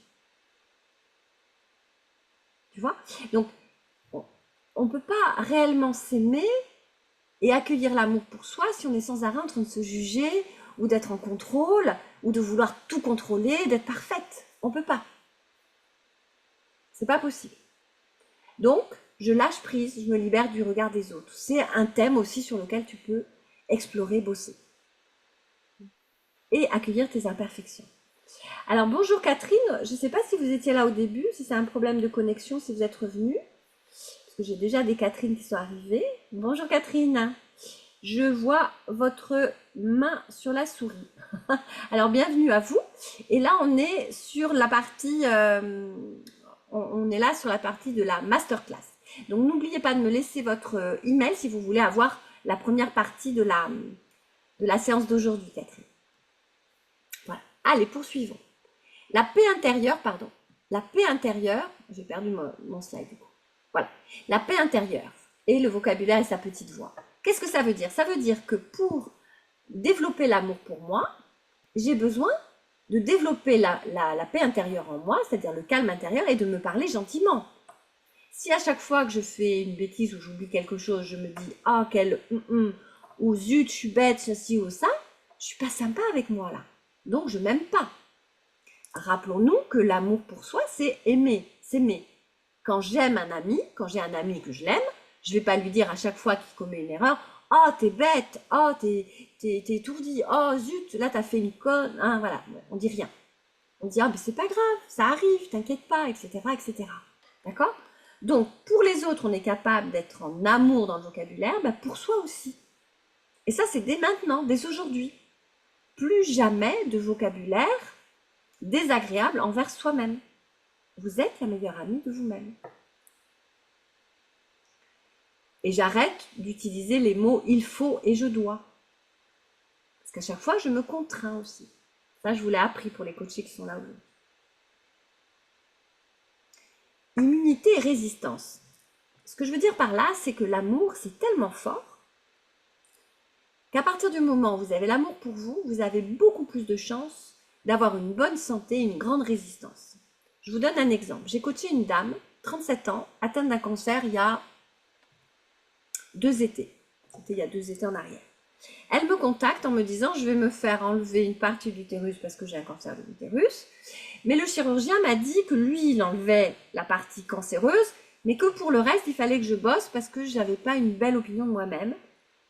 Tu vois? Donc, on ne peut pas réellement s'aimer et accueillir l'amour pour soi si on est sans arrêt en train de se juger ou d'être en contrôle ou de vouloir tout contrôler, d'être parfaite. On ne peut pas. C'est pas possible. Donc, je lâche prise, je me libère du regard des autres. C'est un thème aussi sur lequel tu peux explorer, bosser. Et accueillir tes imperfections. Alors, bonjour Catherine. Je ne sais pas si vous étiez là au début, si c'est un problème de connexion, si vous êtes revenue. Parce que j'ai déjà des Catherine qui sont arrivées. Bonjour Catherine. Je vois votre main sur la souris. Alors, bienvenue à vous. Et là, on est sur la partie... on est là sur la partie de la masterclass. Donc, n'oubliez pas de me laisser votre email si vous voulez avoir la première partie de la séance d'aujourd'hui, Catherine. Voilà. Allez, poursuivons. La paix intérieure, pardon. La paix intérieure, j'ai perdu mon slide du coup. Voilà. La paix intérieure et le vocabulaire et sa petite voix. Qu'est-ce que ça veut dire? Ça veut dire que pour développer l'amour pour moi, j'ai besoin de développer la paix intérieure en moi, c'est-à-dire le calme intérieur, et de me parler gentiment. Si à chaque fois que je fais une bêtise ou j'oublie quelque chose, je me dis « Ah, quel ou « Zut, je suis bête, ceci ou ça », je suis pas sympa avec moi là. Donc, je m'aime pas. Rappelons-nous que l'amour pour soi, c'est aimer, s'aimer. Quand j'aime un ami, quand j'ai un ami que je l'aime, je vais pas lui dire à chaque fois qu'il commet une erreur oh, t'es bête, oh, t'es étourdi, oh, zut, là, t'as fait une conne, hein, voilà, on dit rien. On dit, ah, mais c'est pas grave, ça arrive, t'inquiète pas, etc., etc. D'accord? Donc, pour les autres, on est capable d'être en amour dans le vocabulaire, bah, pour soi aussi. Et ça, c'est dès maintenant, dès aujourd'hui. Plus jamais de vocabulaire désagréable envers soi-même. Vous êtes la meilleure amie de vous-même. Et j'arrête d'utiliser les mots il faut et je dois. Parce qu'à chaque fois, je me contrains aussi. Ça, je vous l'ai appris pour les coachés qui sont là aujourd'hui. Immunité et résistance. Ce que je veux dire par là, c'est que l'amour, c'est tellement fort qu'à partir du moment où vous avez l'amour pour vous, vous avez beaucoup plus de chances d'avoir une bonne santé et une grande résistance. Je vous donne un exemple. J'ai coaché une dame, 37 ans, atteinte d'un cancer il y a 2 étés. C'était il y a 2 étés en arrière. Elle me contacte en me disant « Je vais me faire enlever une partie de l'utérus parce que j'ai un cancer de l'utérus. » Mais le chirurgien m'a dit que lui, il enlevait la partie cancéreuse, mais que pour le reste, il fallait que je bosse parce que je n'avais pas une belle opinion de moi-même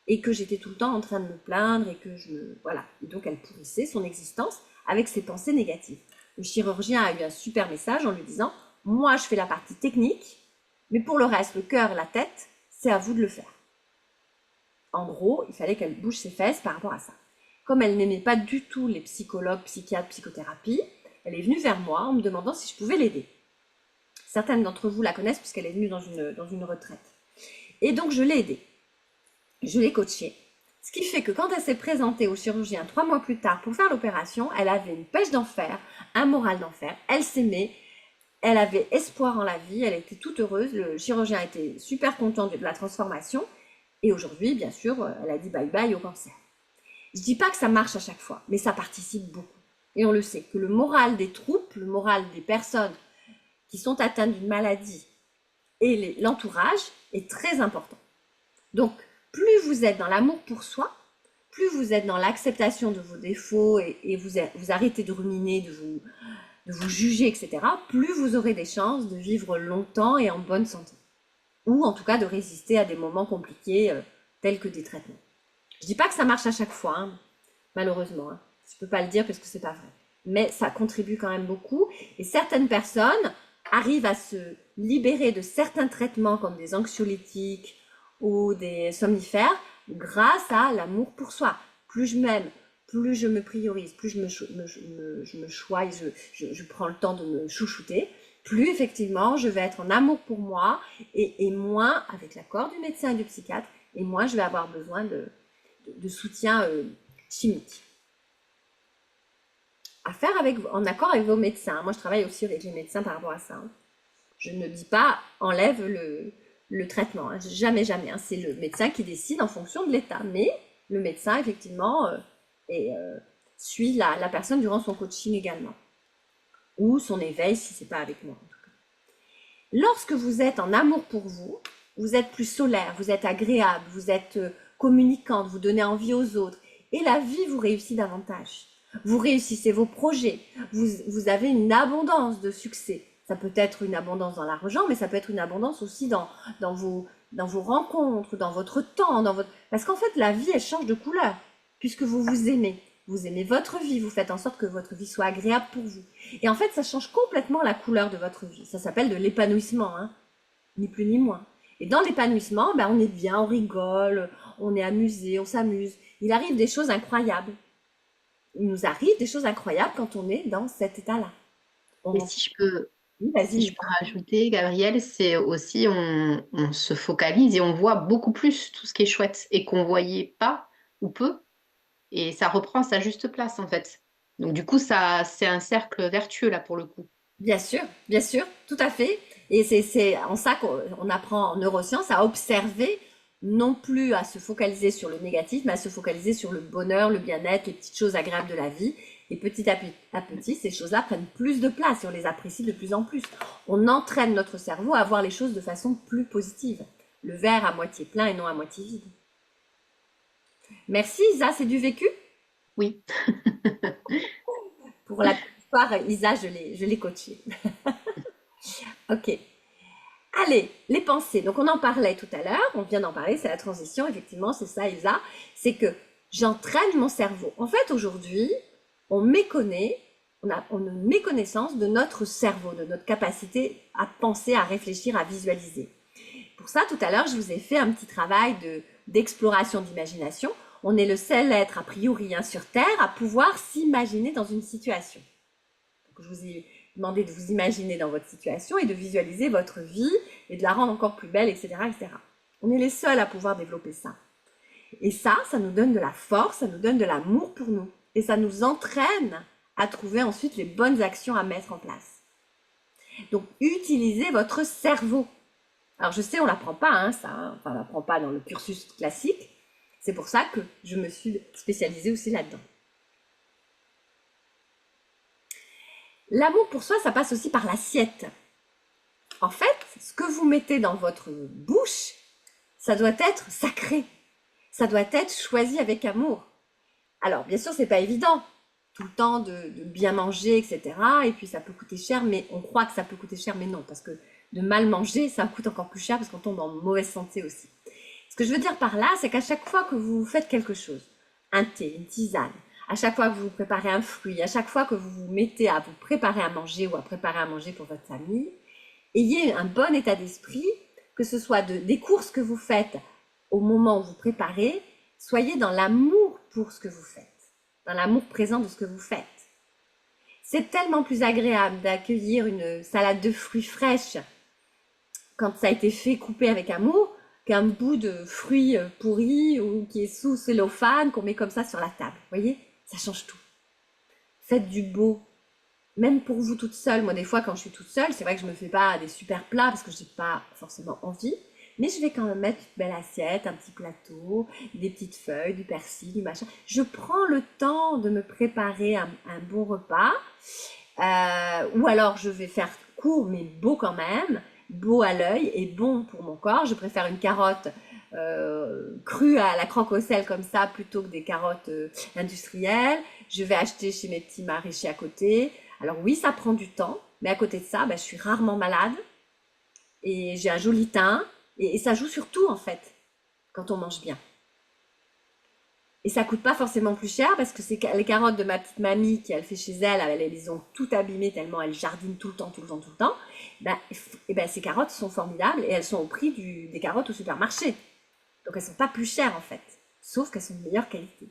et que j'étais tout le temps en train de me plaindre et que voilà. Et donc, elle pourrissait son existence avec ses pensées négatives. Le chirurgien a eu un super message en lui disant « Moi, je fais la partie technique, mais pour le reste, le cœur et la tête, c'est à vous de le faire. » En gros, il fallait qu'elle bouge ses fesses par rapport à ça. Comme elle n'aimait pas du tout les psychologues, psychiatres, psychothérapie, elle est venue vers moi en me demandant si je pouvais l'aider. Certaines d'entre vous la connaissent puisqu'elle est venue dans une retraite. Et donc, je l'ai aidée. Je l'ai coachée. Ce qui fait que quand elle s'est présentée au chirurgien 3 mois plus tard pour faire l'opération, elle avait une pêche d'enfer, un moral d'enfer, elle s'aimait, elle avait espoir en la vie, elle était toute heureuse, le chirurgien était super content de la transformation et aujourd'hui, bien sûr, elle a dit bye bye au cancer. Je ne dis pas que ça marche à chaque fois, mais ça participe beaucoup. Et on le sait, que le moral des troupes, le moral des personnes qui sont atteintes d'une maladie et l'entourage est très important. Donc, plus vous êtes dans l'amour pour soi, plus vous êtes dans l'acceptation de vos défauts et vous arrêtez de ruminer, de vous juger, etc., plus vous aurez des chances de vivre longtemps et en bonne santé. Ou en tout cas de résister à des moments compliqués tels que des traitements. Je ne dis pas que ça marche à chaque fois, hein, malheureusement. Hein. Je ne peux pas le dire parce que ce n'est pas vrai. Mais ça contribue quand même beaucoup. Et certaines personnes arrivent à se libérer de certains traitements comme des anxiolytiques ou des somnifères grâce à l'amour pour soi. Plus je m'aime, plus je me priorise, plus je me choisis, je prends le temps de me chouchouter, plus effectivement je vais être en amour pour moi et moins, avec l'accord du médecin et du psychiatre, et moins je vais avoir besoin de soutien chimique. À faire en accord avec vos médecins. Moi, je travaille aussi avec les médecins par rapport à ça. Hein. Je ne dis pas enlève le traitement. Hein. Jamais, jamais. Hein. C'est le médecin qui décide en fonction de l'état. Mais le médecin, effectivement, suit la personne durant son coaching également. Ou son éveil, si ce n'est pas avec moi, en tout cas. Lorsque vous êtes en amour pour vous, vous êtes plus solaire, vous êtes agréable, vous êtes communicante, vous donnez envie aux autres. Et la vie vous réussit davantage. Vous réussissez vos projets, vous avez une abondance de succès. Ça peut être une abondance dans l'argent, mais ça peut être une abondance aussi dans vos rencontres, dans votre temps. Parce qu'en fait, la vie, elle change de couleur, puisque vous vous aimez. Vous aimez votre vie, vous faites en sorte que votre vie soit agréable pour vous. Et en fait, ça change complètement la couleur de votre vie. Ça s'appelle de l'épanouissement, hein, ni plus ni moins. Et dans l'épanouissement, ben, on est bien, on rigole, on est amusé, on s'amuse. Il arrive des choses incroyables. Il nous arrive des choses incroyables quand on est dans cet état-là. Et si je peux, Oui, si je peux rajouter, Gabrielle, c'est aussi on se focalise et on voit beaucoup plus tout ce qui est chouette et qu'on voyait pas ou peu. Et ça reprend sa juste place, en fait. Donc, du coup, c'est un cercle vertueux, là, pour le coup. bien sûr, tout à fait. Et c'est en ça qu'on apprend en neurosciences à observer, non plus à se focaliser sur le négatif, mais à se focaliser sur le bonheur, le bien-être, les petites choses agréables de la vie. Et petit à petit, ces choses-là prennent plus de place et on les apprécie de plus en plus. On entraîne notre cerveau à voir les choses de façon plus positive. Le verre à moitié plein et non à moitié vide. Merci Isa, c'est du vécu? Oui. Pour la petite histoire, Isa, je l'ai coachée. Ok. Allez, les pensées. Donc, on en parlait tout à l'heure, on vient d'en parler, c'est la transition, effectivement, c'est ça, Elsa. C'est que j'entraîne mon cerveau. En fait, aujourd'hui, on méconnaît, on a une méconnaissance de notre cerveau, de notre capacité à penser, à réfléchir, à visualiser. Pour ça, tout à l'heure, je vous ai fait un petit travail d'exploration d'imagination. On est le seul être, a priori, sur Terre, à pouvoir s'imaginer dans une situation. Donc, je vous ai demandé de vous imaginer dans votre situation et de visualiser votre vie et de la rendre encore plus belle, etc., etc. On est les seuls à pouvoir développer ça. Et ça nous donne de la force, ça nous donne de l'amour pour nous. Et ça nous entraîne à trouver ensuite les bonnes actions à mettre en place. Donc, utilisez votre cerveau. Alors, je sais, on ne l'apprend pas, ça, on ne l'apprend pas dans le cursus classique. C'est pour ça que je me suis spécialisée aussi là-dedans. L'amour pour soi, ça passe aussi par l'assiette. En fait, ce que vous mettez dans votre bouche, ça doit être sacré. Ça doit être choisi avec amour. Alors, bien sûr, c'est pas évident, tout le temps de bien manger, etc. Et puis, ça peut coûter cher, mais on croit que ça peut coûter cher, mais non, parce que de mal manger, ça coûte encore plus cher parce qu'on tombe en mauvaise santé aussi. Ce que je veux dire par là, c'est qu'à chaque fois que vous faites quelque chose, un thé, une tisane, à chaque fois que vous préparez un fruit, à chaque fois que vous vous mettez à vous préparer à manger ou à préparer à manger pour votre famille, ayez un bon état d'esprit, que ce soit des courses que vous faites au moment où vous préparez, soyez dans l'amour pour ce que vous faites, dans l'amour présent de ce que vous faites. C'est tellement plus agréable d'accueillir une salade de fruits fraîches quand ça a été fait couper avec amour qu'un bout de fruits pourris ou qui est sous cellophane qu'on met comme ça sur la table. Vous voyez, ça change tout. Faites du beau. Même pour vous toute seule, moi des fois quand je suis toute seule, c'est vrai que je ne me fais pas des super plats parce que je n'ai pas forcément envie, mais je vais quand même mettre une belle assiette, un petit plateau, des petites feuilles, du persil, du machin. Je prends le temps de me préparer un bon repas, ou alors je vais faire court mais beau quand même, beau à l'œil et bon pour mon corps. Je préfère une carotte crue à la croque au sel comme ça plutôt que des carottes industrielles. Je vais acheter chez mes petits maraîchers à côté. Alors oui, ça prend du temps, mais à côté de ça, je suis rarement malade et j'ai un joli teint et ça joue sur tout en fait quand on mange bien. Et ça coûte pas forcément plus cher parce que c'est les carottes de ma petite mamie qui elle fait chez elle, elle les ont toutes abîmées tellement elle jardine tout le temps. Ces carottes sont formidables et elles sont au prix des carottes au supermarché. Donc elles sont pas plus chères en fait, sauf qu'elles sont de meilleure qualité.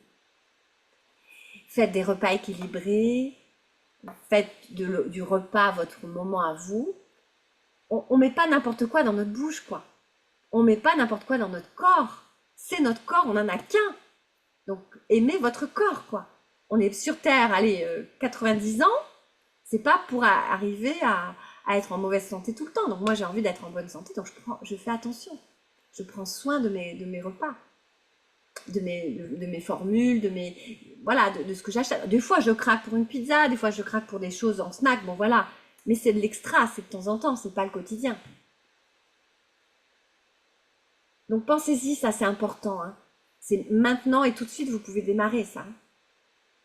Faites des repas équilibrés, faites du repas votre moment à vous. On met pas n'importe quoi dans notre bouche quoi. On met pas n'importe quoi dans notre corps. C'est notre corps, on en a qu'un. Donc, aimez votre corps, quoi. On est sur Terre, allez, 90 ans, c'est pas pour arriver à être en mauvaise santé tout le temps. Donc, moi, j'ai envie d'être en bonne santé, donc je fais attention. Je prends soin de mes repas, de mes formules, de ce que j'achète. Des fois, je craque pour une pizza, des fois, je craque pour des choses en snack, bon, voilà. Mais c'est de l'extra, c'est de temps en temps, c'est pas le quotidien. Donc, pensez-y, ça, c'est important, hein. C'est maintenant et tout de suite, vous pouvez démarrer ça,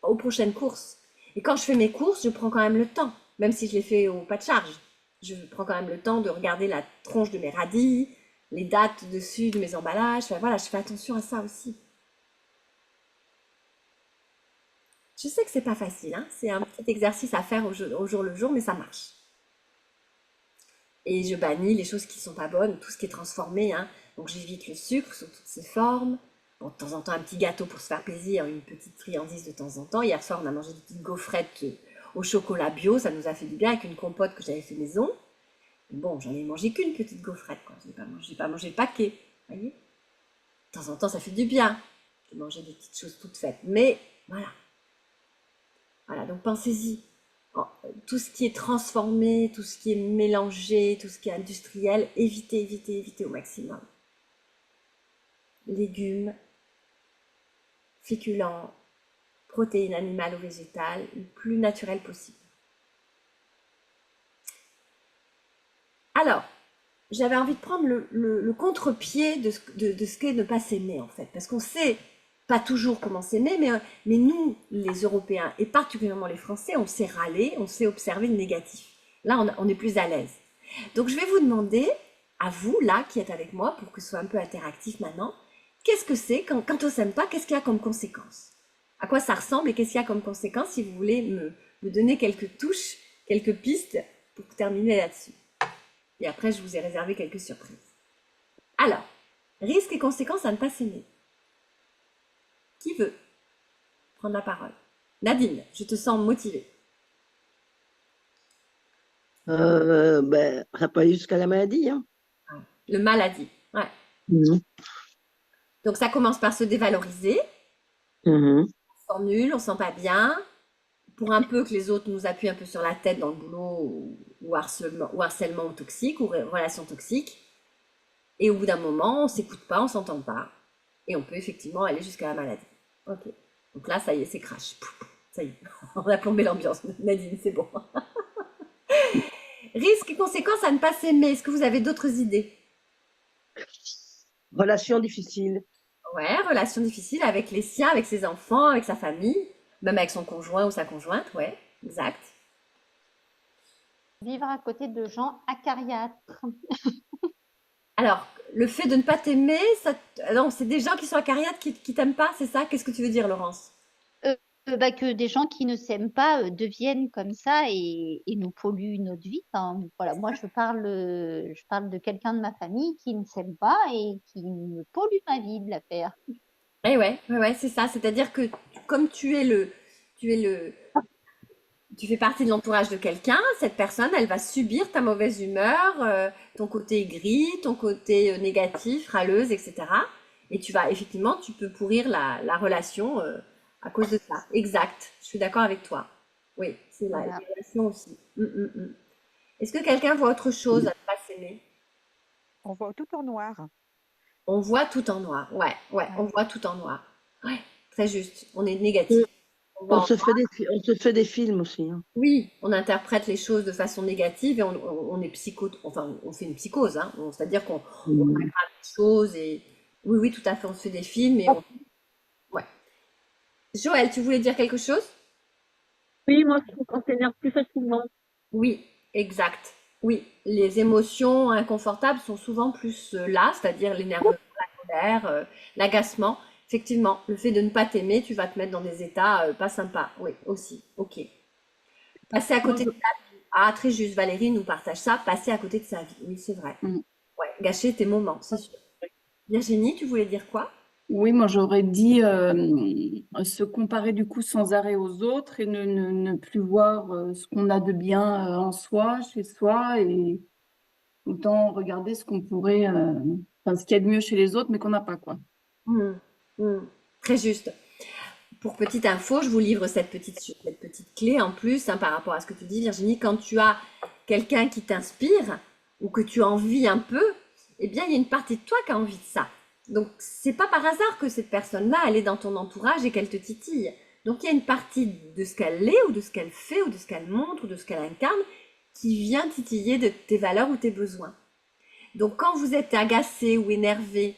aux prochaines courses. Et quand je fais mes courses, je prends quand même le temps, même si je les fais au pas de charge. Je prends quand même le temps de regarder la tronche de mes radis, les dates dessus de mes emballages. Enfin, voilà, je fais attention à ça aussi. Je sais que c'est pas facile, hein. C'est un petit exercice à faire au jour le jour, mais ça marche. Et je bannis les choses qui ne sont pas bonnes, tout ce qui est transformé, hein. Donc j'évite le sucre sous toutes ses formes. Bon, de temps en temps, un petit gâteau pour se faire plaisir, une petite friandise de temps en temps. Hier soir, on a mangé des petites gaufrettes au chocolat bio, ça nous a fait du bien avec une compote que j'avais fait maison. Bon, j'en ai mangé qu'une petite gaufrette, quoi. J'ai pas mangé le paquet, vous voyez. De temps en temps, ça fait du bien de manger des petites choses toutes faites. Mais voilà. Voilà, donc pensez-y. Tout ce qui est transformé, tout ce qui est mélangé, tout ce qui est industriel, évitez au maximum. Légumes, féculents, protéines animales ou végétales, le plus naturel possible. Alors, j'avais envie de prendre le contre-pied de ce qu'est ne pas s'aimer en fait, parce qu'on sait pas toujours comment s'aimer, mais nous, les Européens, et particulièrement les Français, on sait râler, on sait observer le négatif. Là, on est plus à l'aise. Donc, je vais vous demander, à vous, là, qui êtes avec moi, pour que ce soit un peu interactif maintenant. Qu'est-ce que c'est quand on s'aime pas? Qu'est-ce qu'il y a comme conséquence? À quoi ça ressemble et qu'est-ce qu'il y a comme conséquence? Si vous voulez me donner quelques touches, quelques pistes pour terminer là-dessus. Et après, je vous ai réservé quelques surprises. Alors, risques et conséquences à ne pas s'aimer. Qui veut prendre la parole? Nadine, je te sens motivée. Ben, ça peut aller jusqu'à la maladie, hein. Le maladie. Ouais. Mhm. Donc ça commence par se dévaloriser. Mhm. On se sent nul, on se sent pas bien. Pour un peu que les autres nous appuient un peu sur la tête dans le boulot ou harcèlement toxique ou relation toxique. Et au bout d'un moment, on s'écoute pas, on s'entend pas. Et on peut effectivement aller jusqu'à la maladie. Ok. Donc là, ça y est, c'est crash. Pouf, ça y est, on a plombé l'ambiance. Nadine, c'est bon. Risques et conséquences à ne pas s'aimer. Est-ce que vous avez d'autres idées? Relation difficile. Ouais, relation difficile avec les siens, avec ses enfants, avec sa famille, même avec son conjoint ou sa conjointe, ouais, exact. Vivre à côté de gens acariâtres. Alors, le fait de ne pas t'aimer, non, c'est des gens qui sont acariâtres qui t'aiment pas, c'est ça? Qu'est-ce que tu veux dire, Laurence? Bah, que des gens qui ne s'aiment pas deviennent comme ça et nous polluent notre vie. Enfin, voilà, moi, je parle de quelqu'un de ma famille qui ne s'aime pas et qui me pollue ma vie de la faire. Eh ouais, c'est ça. C'est-à-dire que comme tu fais partie de l'entourage de quelqu'un, cette personne, elle va subir ta mauvaise humeur, ton côté aigri, ton côté négatif, râleuse, etc. Et effectivement, tu peux pourrir la relation à cause de ça. Exact. Je suis d'accord avec toi. Oui, c'est la Voilà. relation aussi. Est-ce que quelqu'un voit autre chose à ne pas s'aimer? On voit tout en noir. On voit tout en noir. Ouais, on voit tout en noir. Ouais, très juste. On est Mm. négatif. On voit On se fait des films aussi, hein. Oui, on interprète les choses de façon négative et on est enfin, on fait une psychose, hein. C'est-à-dire qu'on Mhm. aggrave les choses et oui, tout à fait, on se fait des films ouais. Joël, tu voulais dire quelque chose? Oui, moi, je trouve qu'on s'énerve plus facilement. Oui, exact. Oui, les émotions inconfortables sont souvent plus là, c'est-à-dire l'énervement, la colère, l'agacement. Effectivement, le fait de ne pas t'aimer, tu vas te mettre dans des états pas sympas. Oui, aussi. Ok. Passer à Moi, côté de sa vie. Ah, très juste, Valérie nous partage ça. Passer à côté de sa vie. Oui, c'est vrai. Mm. Ouais, gâcher tes moments, c'est sûr. Virginie, tu voulais dire quoi? Oui, moi j'aurais dit se comparer du coup sans arrêt aux autres et ne plus voir ce qu'on a de bien en soi, chez soi, et autant regarder ce qu'on pourrait, enfin ce qu'il y a de mieux chez les autres, mais qu'on n'a pas, quoi. Hmm, hmm. Très juste. Pour petite info, je vous livre cette petite clé en plus hein, par rapport à ce que tu dis, Virginie. Quand tu as quelqu'un qui t'inspire ou que tu envies un peu, eh bien, il y a une partie de toi qui a envie de ça. Donc, c'est pas par hasard que cette personne-là, elle est dans ton entourage et qu'elle te titille. Donc, il y a une partie de ce qu'elle est ou de ce qu'elle fait ou de ce qu'elle montre ou de ce qu'elle incarne qui vient titiller de tes valeurs ou tes besoins. Donc, quand vous êtes agacé ou énervé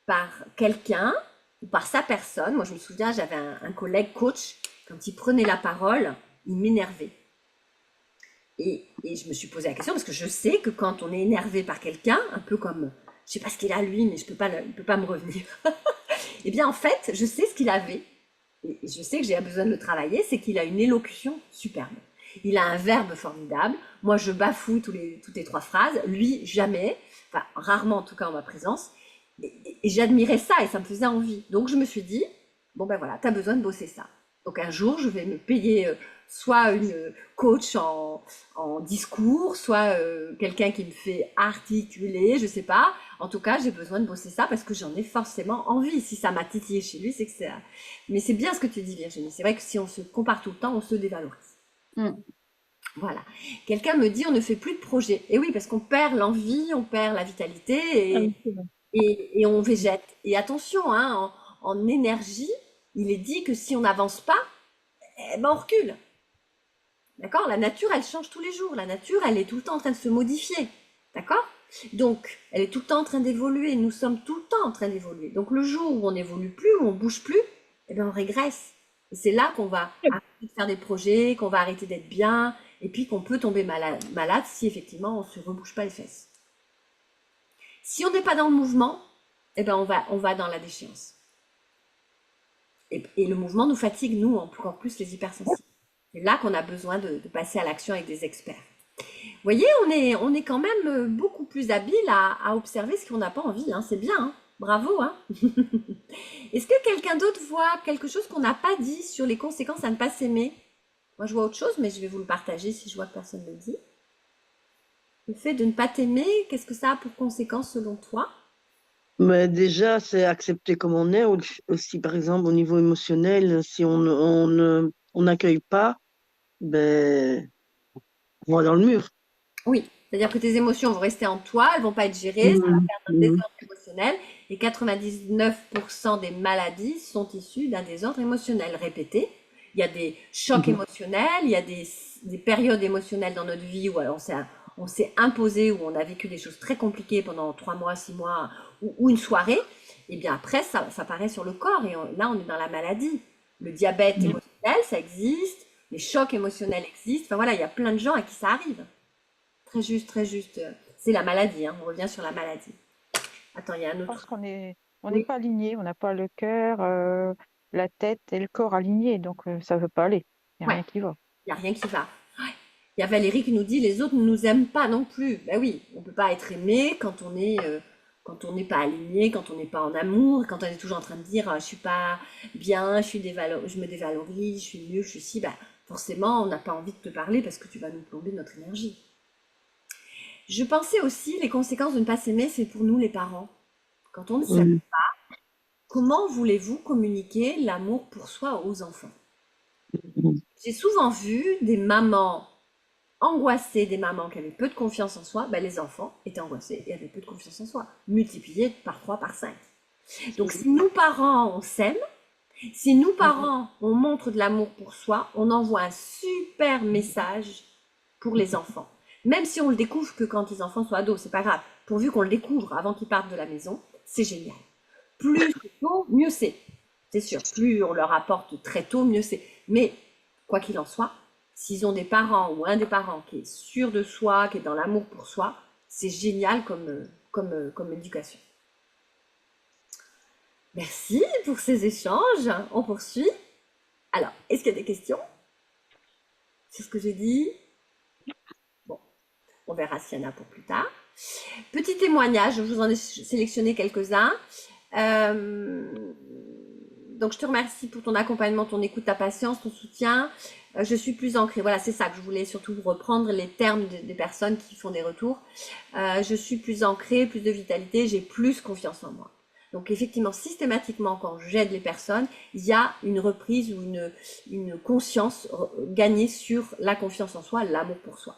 par quelqu'un ou par sa personne, moi je me souviens, j'avais un collègue coach, quand il prenait la parole, il m'énervait. Et je me suis posé la question parce que je sais que quand on est énervé par quelqu'un, un peu comme, je sais pas ce qu'il a lui, mais il peut pas me revenir. Eh bien en fait, je sais ce qu'il avait et je sais que j'ai besoin de le travailler, c'est qu'il a une élocution superbe. Il a un verbe formidable. Moi, je bafouille toutes les 3 phrases. Lui, jamais. Enfin, rarement en tout cas en ma présence. Et j'admirais ça et ça me faisait envie. Donc je me suis dit, bon ben voilà, tu as besoin de bosser ça. Donc un jour, je vais me payer soit une coach en discours, soit quelqu'un qui me fait articuler, je sais pas. En tout cas, j'ai besoin de bosser ça parce que j'en ai forcément envie. Si ça m'a titillé chez lui, c'est que c'est... Mais c'est bien ce que tu dis, Virginie. C'est vrai que si on se compare tout le temps, on se dévalorise. Mm. Voilà. Quelqu'un me dit, on ne fait plus de projets. Et oui, parce qu'on perd l'envie, on perd la vitalité et on végète. Et attention, hein, en énergie, il est dit que si on n'avance pas, eh ben on recule. D'accord? La nature, elle change tous les jours. La nature, elle est tout le temps en train de se modifier. D'accord? Donc, elle est tout le temps en train d'évoluer. Nous sommes tout le temps en train d'évoluer. Donc, le jour où on n'évolue plus, où on bouge plus, eh ben on régresse. Et c'est là qu'on va arrêter de faire des projets, qu'on va arrêter d'être bien, et puis qu'on peut tomber malade si effectivement on ne se rebouche pas les fesses. Si on n'est pas dans le mouvement, eh ben on va dans la déchéance. Et le mouvement nous fatigue, nous, encore plus les hypersensibles. C'est là qu'on a besoin de passer à l'action avec des experts. Vous voyez, on est quand même beaucoup plus habile à observer ce qu'on n'a pas envie. Hein. C'est bien, hein. Bravo. Hein. Est-ce que quelqu'un d'autre voit quelque chose qu'on n'a pas dit sur les conséquences à ne pas s'aimer? Moi, je vois autre chose, mais je vais vous le partager si je vois que personne ne le dit. Le fait de ne pas t'aimer, qu'est-ce que ça a pour conséquence selon toi? Mais déjà, c'est accepter comme on est. Aussi, par exemple, au niveau émotionnel, si on n'accueille pas, ben, on va dans le mur. Oui, c'est-à-dire que tes émotions vont rester en toi, elles vont pas être gérées, ça va faire un désordre émotionnel. Et 99% des maladies sont issues d'un désordre émotionnel répété. Il y a des chocs émotionnels, il y a des périodes émotionnelles dans notre vie où alors, on s'est imposé, où on a vécu des choses très compliquées pendant 3 mois, 6 mois ou une soirée. Et bien après, ça paraît sur le corps et là, on est dans la maladie. Le diabète émotionnel, ça existe. Les chocs émotionnels existent. Enfin voilà, il y a plein de gens à qui ça arrive. Très juste, très juste. C'est la maladie, hein. On revient sur la maladie. Attends, il y a un Parce autre. qu'on est, on Oui. n'est pas aligné, on n'a pas le cœur, la tête et le corps alignés, donc ça ne veut pas aller. Il n'y a Ouais. rien qui va. Il n'y a rien qui va. Ouais. Il y a Valérie qui nous dit les autres ne nous aiment pas non plus. Ben oui, on ne peut pas être aimé quand on n'est pas aligné, quand on n'est pas en amour, quand on est toujours en train de dire je suis pas bien, je me dévalorise, je suis nul, je suis si. Ben, forcément, on n'a pas envie de te parler parce que tu vas nous plomber notre énergie. Je pensais aussi les conséquences de ne pas s'aimer, c'est pour nous les parents. Quand on ne s'aime pas, comment voulez-vous communiquer l'amour pour soi aux enfants? J'ai souvent vu des mamans angoissées, des mamans qui avaient peu de confiance en soi, ben les enfants étaient angoissés et avaient peu de confiance en soi, multiplié par 3, par 5. Donc si nous parents, on s'aime, si nous parents, on montre de l'amour pour soi, on envoie un super message pour les enfants. Même si on le découvre que quand les enfants sont ados, c'est pas grave. Pourvu qu'on le découvre avant qu'ils partent de la maison, c'est génial. Plus c'est tôt, mieux c'est. C'est sûr, plus on leur apporte très tôt, mieux c'est. Mais quoi qu'il en soit, s'ils ont des parents ou un des parents qui est sûr de soi, qui est dans l'amour pour soi, c'est génial comme éducation. Merci pour ces échanges. On poursuit. Alors, est-ce qu'il y a des questions sur ce que j'ai dit? Bon, on verra s'il y en a pour plus tard. Petit témoignage, je vous en ai sélectionné quelques-uns. Donc, je te remercie pour ton accompagnement, ton écoute, ta patience, ton soutien. Je suis plus ancrée. Voilà, c'est ça que je voulais surtout reprendre les termes des personnes qui font des retours. Je suis plus ancrée, plus de vitalité, j'ai plus confiance en moi. Donc, effectivement, systématiquement, quand j'aide les personnes, il y a une reprise ou une conscience gagnée sur la confiance en soi, l'amour pour soi.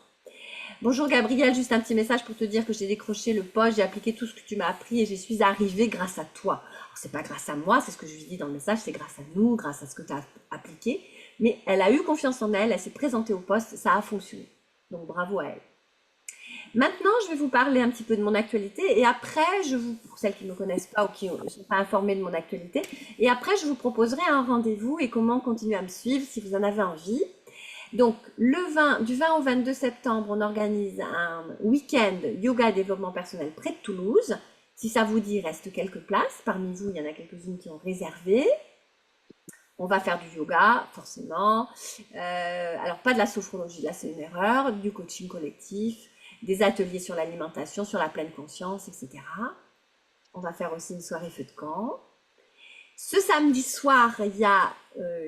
Bonjour Gabriel, juste un petit message pour te dire que j'ai décroché le poste, j'ai appliqué tout ce que tu m'as appris et j'y suis arrivée grâce à toi. Alors, c'est pas grâce à moi, c'est ce que je lui dis dans le message, c'est grâce à nous, grâce à ce que tu as appliqué. Mais elle a eu confiance en elle, elle s'est présentée au poste, ça a fonctionné. Donc bravo à elle. Maintenant, je vais vous parler un petit peu de mon actualité et après, pour celles qui ne me connaissent pas ou qui ne sont pas informées de mon actualité, et après, je vous proposerai un rendez-vous et comment continuer à me suivre si vous en avez envie. Donc, du 20 au 22 septembre, on organise un week-end yoga et développement personnel près de Toulouse. Si ça vous dit, il reste quelques places. Parmi vous, il y en a quelques-unes qui ont réservé. On va faire du yoga, forcément. Alors, pas de la sophrologie, là, c'est une erreur. Du coaching collectif, des ateliers sur l'alimentation, sur la pleine conscience, etc. On va faire aussi une soirée feu de camp. Ce samedi soir, il y a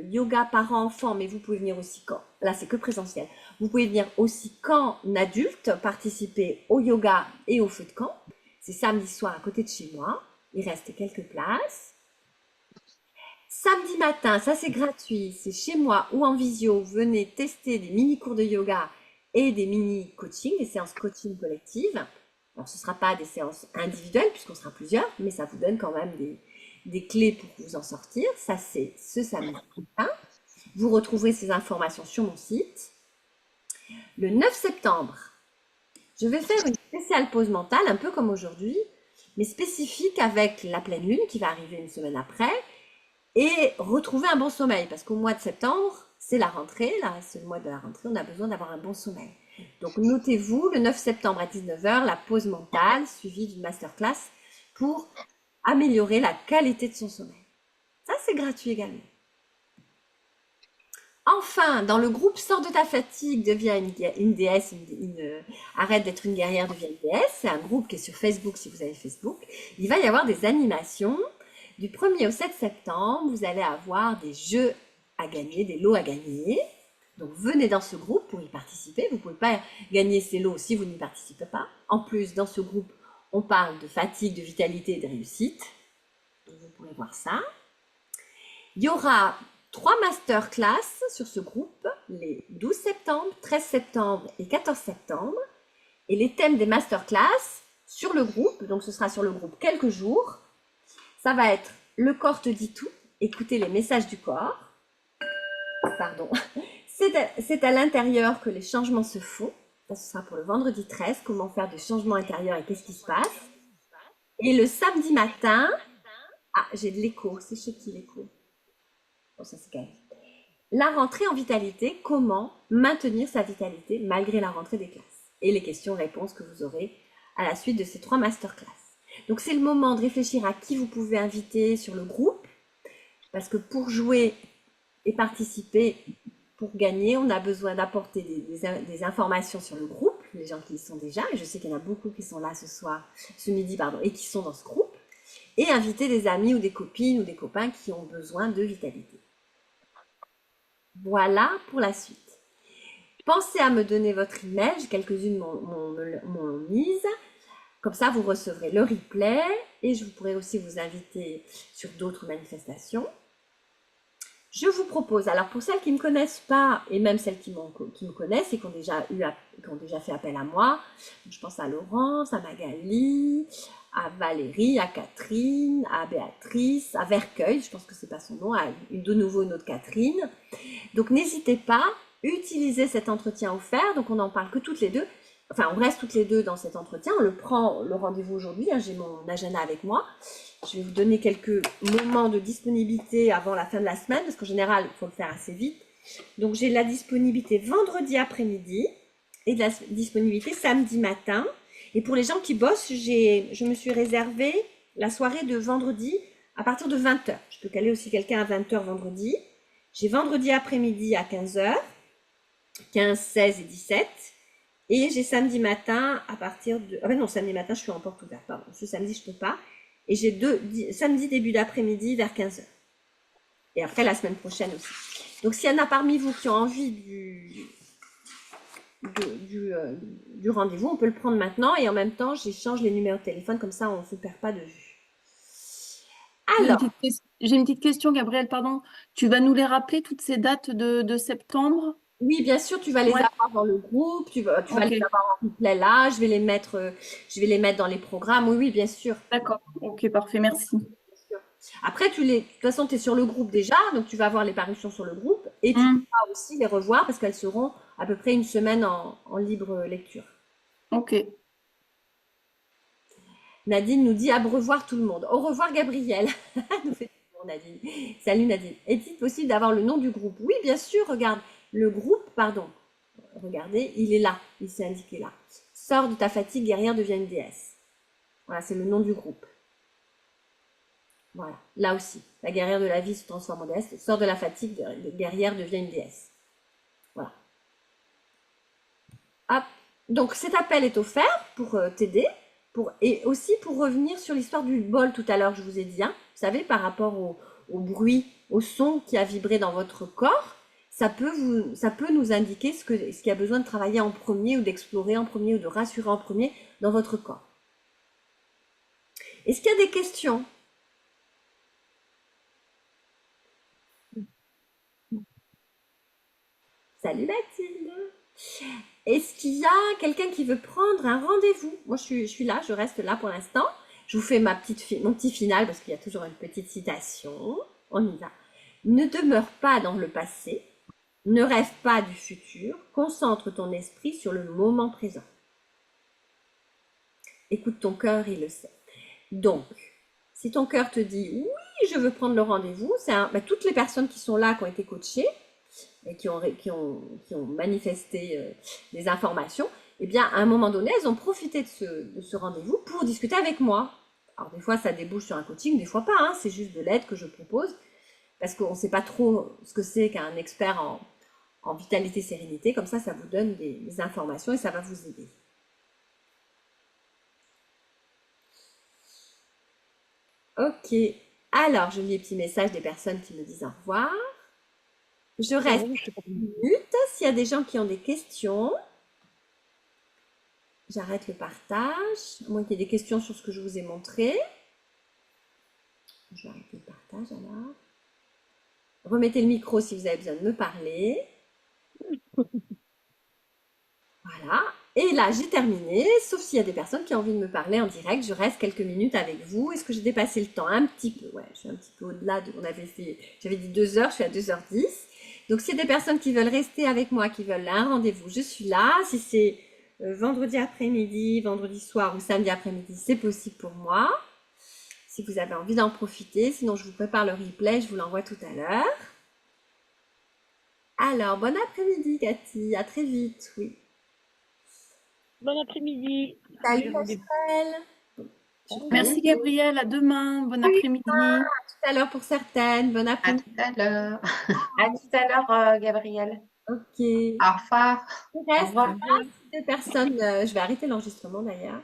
yoga parents-enfants, mais vous pouvez venir aussi quand, là c'est que présentiel, vous pouvez venir aussi quand adulte, participer au yoga et au feu de camp. C'est samedi soir à côté de chez moi, il reste quelques places. Samedi matin, ça c'est gratuit, c'est chez moi ou en visio, venez tester des mini-cours de yoga et des mini-coaching, des séances coaching collectives. Alors ce ne sera pas des séances individuelles puisqu'on sera plusieurs, mais ça vous donne quand même des clés pour vous en sortir. Ça, c'est ce samedi matin. Vous retrouverez ces informations sur mon site. Le 9 septembre, je vais faire une spéciale pause mentale, un peu comme aujourd'hui, mais spécifique avec la pleine lune qui va arriver une semaine après, et retrouver un bon sommeil, parce qu'au mois de septembre, c'est la rentrée, là, c'est le mois de la rentrée, on a besoin d'avoir un bon sommeil. Donc notez-vous, le 9 septembre à 19 h, la pause mentale suivie d'une masterclass pour améliorer la qualité de son sommeil. Ça, c'est gratuit également. Enfin, dans le groupe Sors de ta fatigue, deviens une déesse, arrête d'être une guerrière, deviens une déesse. C'est un groupe qui est sur Facebook si vous avez Facebook. Il va y avoir des animations. Du 1er au 7 septembre, vous allez avoir des jeux à gagner, des lots à gagner. Donc venez dans ce groupe pour y participer. Vous ne pouvez pas gagner ces lots si vous n'y participez pas. En plus, dans ce groupe, on parle de fatigue, de vitalité et de réussite. Donc vous pourrez voir ça. Il y aura 3 masterclass sur ce groupe, les 12 septembre, 13 septembre et 14 septembre. Et les thèmes des masterclass sur le groupe, donc ce sera sur le groupe quelques jours, ça va être le corps te dit tout, écouter les messages du corps. Pardon. C'est à l'intérieur que les changements se font. Ça, ce sera pour le vendredi 13, comment faire des changements intérieurs et qu'est-ce qui se passe. Et le samedi matin, ah, j'ai de l'écho, c'est chez qui l'écho? Bon, ça c'est calme. La rentrée en vitalité, comment maintenir sa vitalité malgré la rentrée des classes. Et les questions-réponses que vous aurez à la suite de ces 3 masterclass. Donc c'est le moment de réfléchir à qui vous pouvez inviter sur le groupe. Parce que pour jouer et participer, pour gagner, on a besoin d'apporter des informations sur le groupe, les gens qui y sont déjà. Et je sais qu'il y en a beaucoup qui sont là ce midi, et qui sont dans ce groupe. Et inviter des amis ou des copines ou des copains qui ont besoin de vitalité. Voilà pour la suite. Pensez à me donner votre email, quelques-unes m'ont mise. Comme ça, vous recevrez le replay et je pourrai aussi vous inviter sur d'autres manifestations. Je vous propose, alors pour celles qui ne me connaissent pas, et même celles qui me connaissent et qui ont déjà fait appel à moi, je pense à Laurence, à Magali, à Valérie, à Catherine, à Béatrice, à Vercueil, je pense que c'est pas son nom, à de nouveau une autre Catherine. Donc n'hésitez pas, utilisez cet entretien offert, donc on n'en parle que toutes les deux, enfin on reste toutes les deux dans cet entretien, on le prend le rendez-vous aujourd'hui, j'ai mon agenda avec moi. Je vais vous donner quelques moments de disponibilité avant la fin de la semaine, parce qu'en général, il faut le faire assez vite. Donc, j'ai la disponibilité vendredi après-midi et de la disponibilité samedi matin. Et pour les gens qui bossent, je me suis réservé la soirée de vendredi à partir de 20 h. Je peux caler aussi quelqu'un à 20 h vendredi. J'ai vendredi après-midi à 15 h, 15, 16 et 17. Et j'ai samedi matin à partir de... Ah ben non, samedi matin, je suis en porte ouverte, pardon. Ce samedi, je ne peux pas. Et j'ai samedi début d'après-midi vers 15 h. Et après la semaine prochaine aussi. Donc s'il y en a parmi vous qui ont envie du rendez-vous, on peut le prendre maintenant. Et en même temps, j'échange les numéros de téléphone, comme ça on ne se perd pas de vue. Alors, J'ai une petite question, Gabrielle, pardon. Tu vas nous les rappeler, toutes ces dates de septembre? oui, bien sûr, tu vas les avoir dans le groupe, tu vas les avoir en replay là, je vais les mettre dans les programmes, oui, bien sûr. D'accord, ok, parfait, merci. Après, de toute façon, tu es sur le groupe déjà, donc tu vas avoir les parutions sur le groupe et tu pourras aussi les revoir parce qu'elles seront à peu près une semaine en libre lecture. Ok. Nadine nous dit à revoir tout le monde. Au revoir Gabrielle. Nous fait Nadine. Salut Nadine. Est-il possible d'avoir le nom du groupe? Oui, bien sûr, regarde. Le groupe, pardon, regardez, il est là, il s'est indiqué là. Sors de ta fatigue, guerrière devient une déesse. Voilà, c'est le nom du groupe. Voilà, là aussi, la guerrière de la vie se transforme en déesse. Sors de la fatigue, guerrière devient une déesse. Voilà. Hop. Donc cet appel est offert pour t'aider, et aussi pour revenir sur l'histoire du bol tout à l'heure, je vous ai dit. Hein, vous savez, par rapport au bruit, au son qui a vibré dans votre corps. Ça peut nous indiquer ce qu'il y a besoin de travailler en premier ou d'explorer en premier ou de rassurer en premier dans votre corps. Est-ce qu'il y a des questions? Salut Mathilde. Est-ce qu'il y a quelqu'un qui veut prendre un rendez-vous? Moi, je suis là, je reste là pour l'instant. Je vous fais mon petit final parce qu'il y a toujours une petite citation. On y va. Ne demeure pas dans le passé. Ne rêve pas du futur, concentre ton esprit sur le moment présent. Écoute ton cœur, il le sait. Donc, si ton cœur te dit « Oui, je veux prendre le rendez-vous », toutes les personnes qui sont là, qui ont été coachées, et qui ont manifesté des informations, eh bien, à un moment donné, elles ont profité de ce rendez-vous pour discuter avec moi. Alors, des fois, ça débouche sur un coaching, des fois pas, hein, c'est juste de l'aide que je propose, parce qu'on ne sait pas trop ce que c'est qu'un expert en vitalité sérénité. Comme ça vous donne des informations et ça va vous aider. Ok, alors je lis les petits messages des personnes qui me disent au revoir. Je reste une minute s'il y a des gens qui ont des questions. J'arrête le partage, à moins qu'il y ait des questions sur ce que je vous ai montré. Je vais arrêter le partage alors. Remettez le micro si vous avez besoin de me parler. Voilà. Et là, j'ai terminé, sauf s'il y a des personnes qui ont envie de me parler en direct. Je reste quelques minutes avec vous. Est-ce que j'ai dépassé le temps? Un petit peu, ouais, je suis un petit peu au-delà de... J'avais dit 2 heures, je suis à 2h10. Donc, s'il y a des personnes qui veulent rester avec moi, qui veulent un rendez-vous, je suis là. Si c'est vendredi après-midi, vendredi soir ou samedi après-midi, c'est possible pour moi. Si vous avez envie d'en profiter, sinon je vous prépare le replay, je vous l'envoie tout à l'heure. Alors, bon après-midi, Cathy. À très vite, oui. Bon après-midi. Salut, Rachel. Merci Gabrielle, à demain, bon après-midi. Tout à l'heure pour certaines. Bon À après-midi. tout à l'heure. À tout à l'heure, Gabrielle. Ok. Au revoir. Il reste revoir. des personnes. Je vais arrêter l'enregistrement d'ailleurs.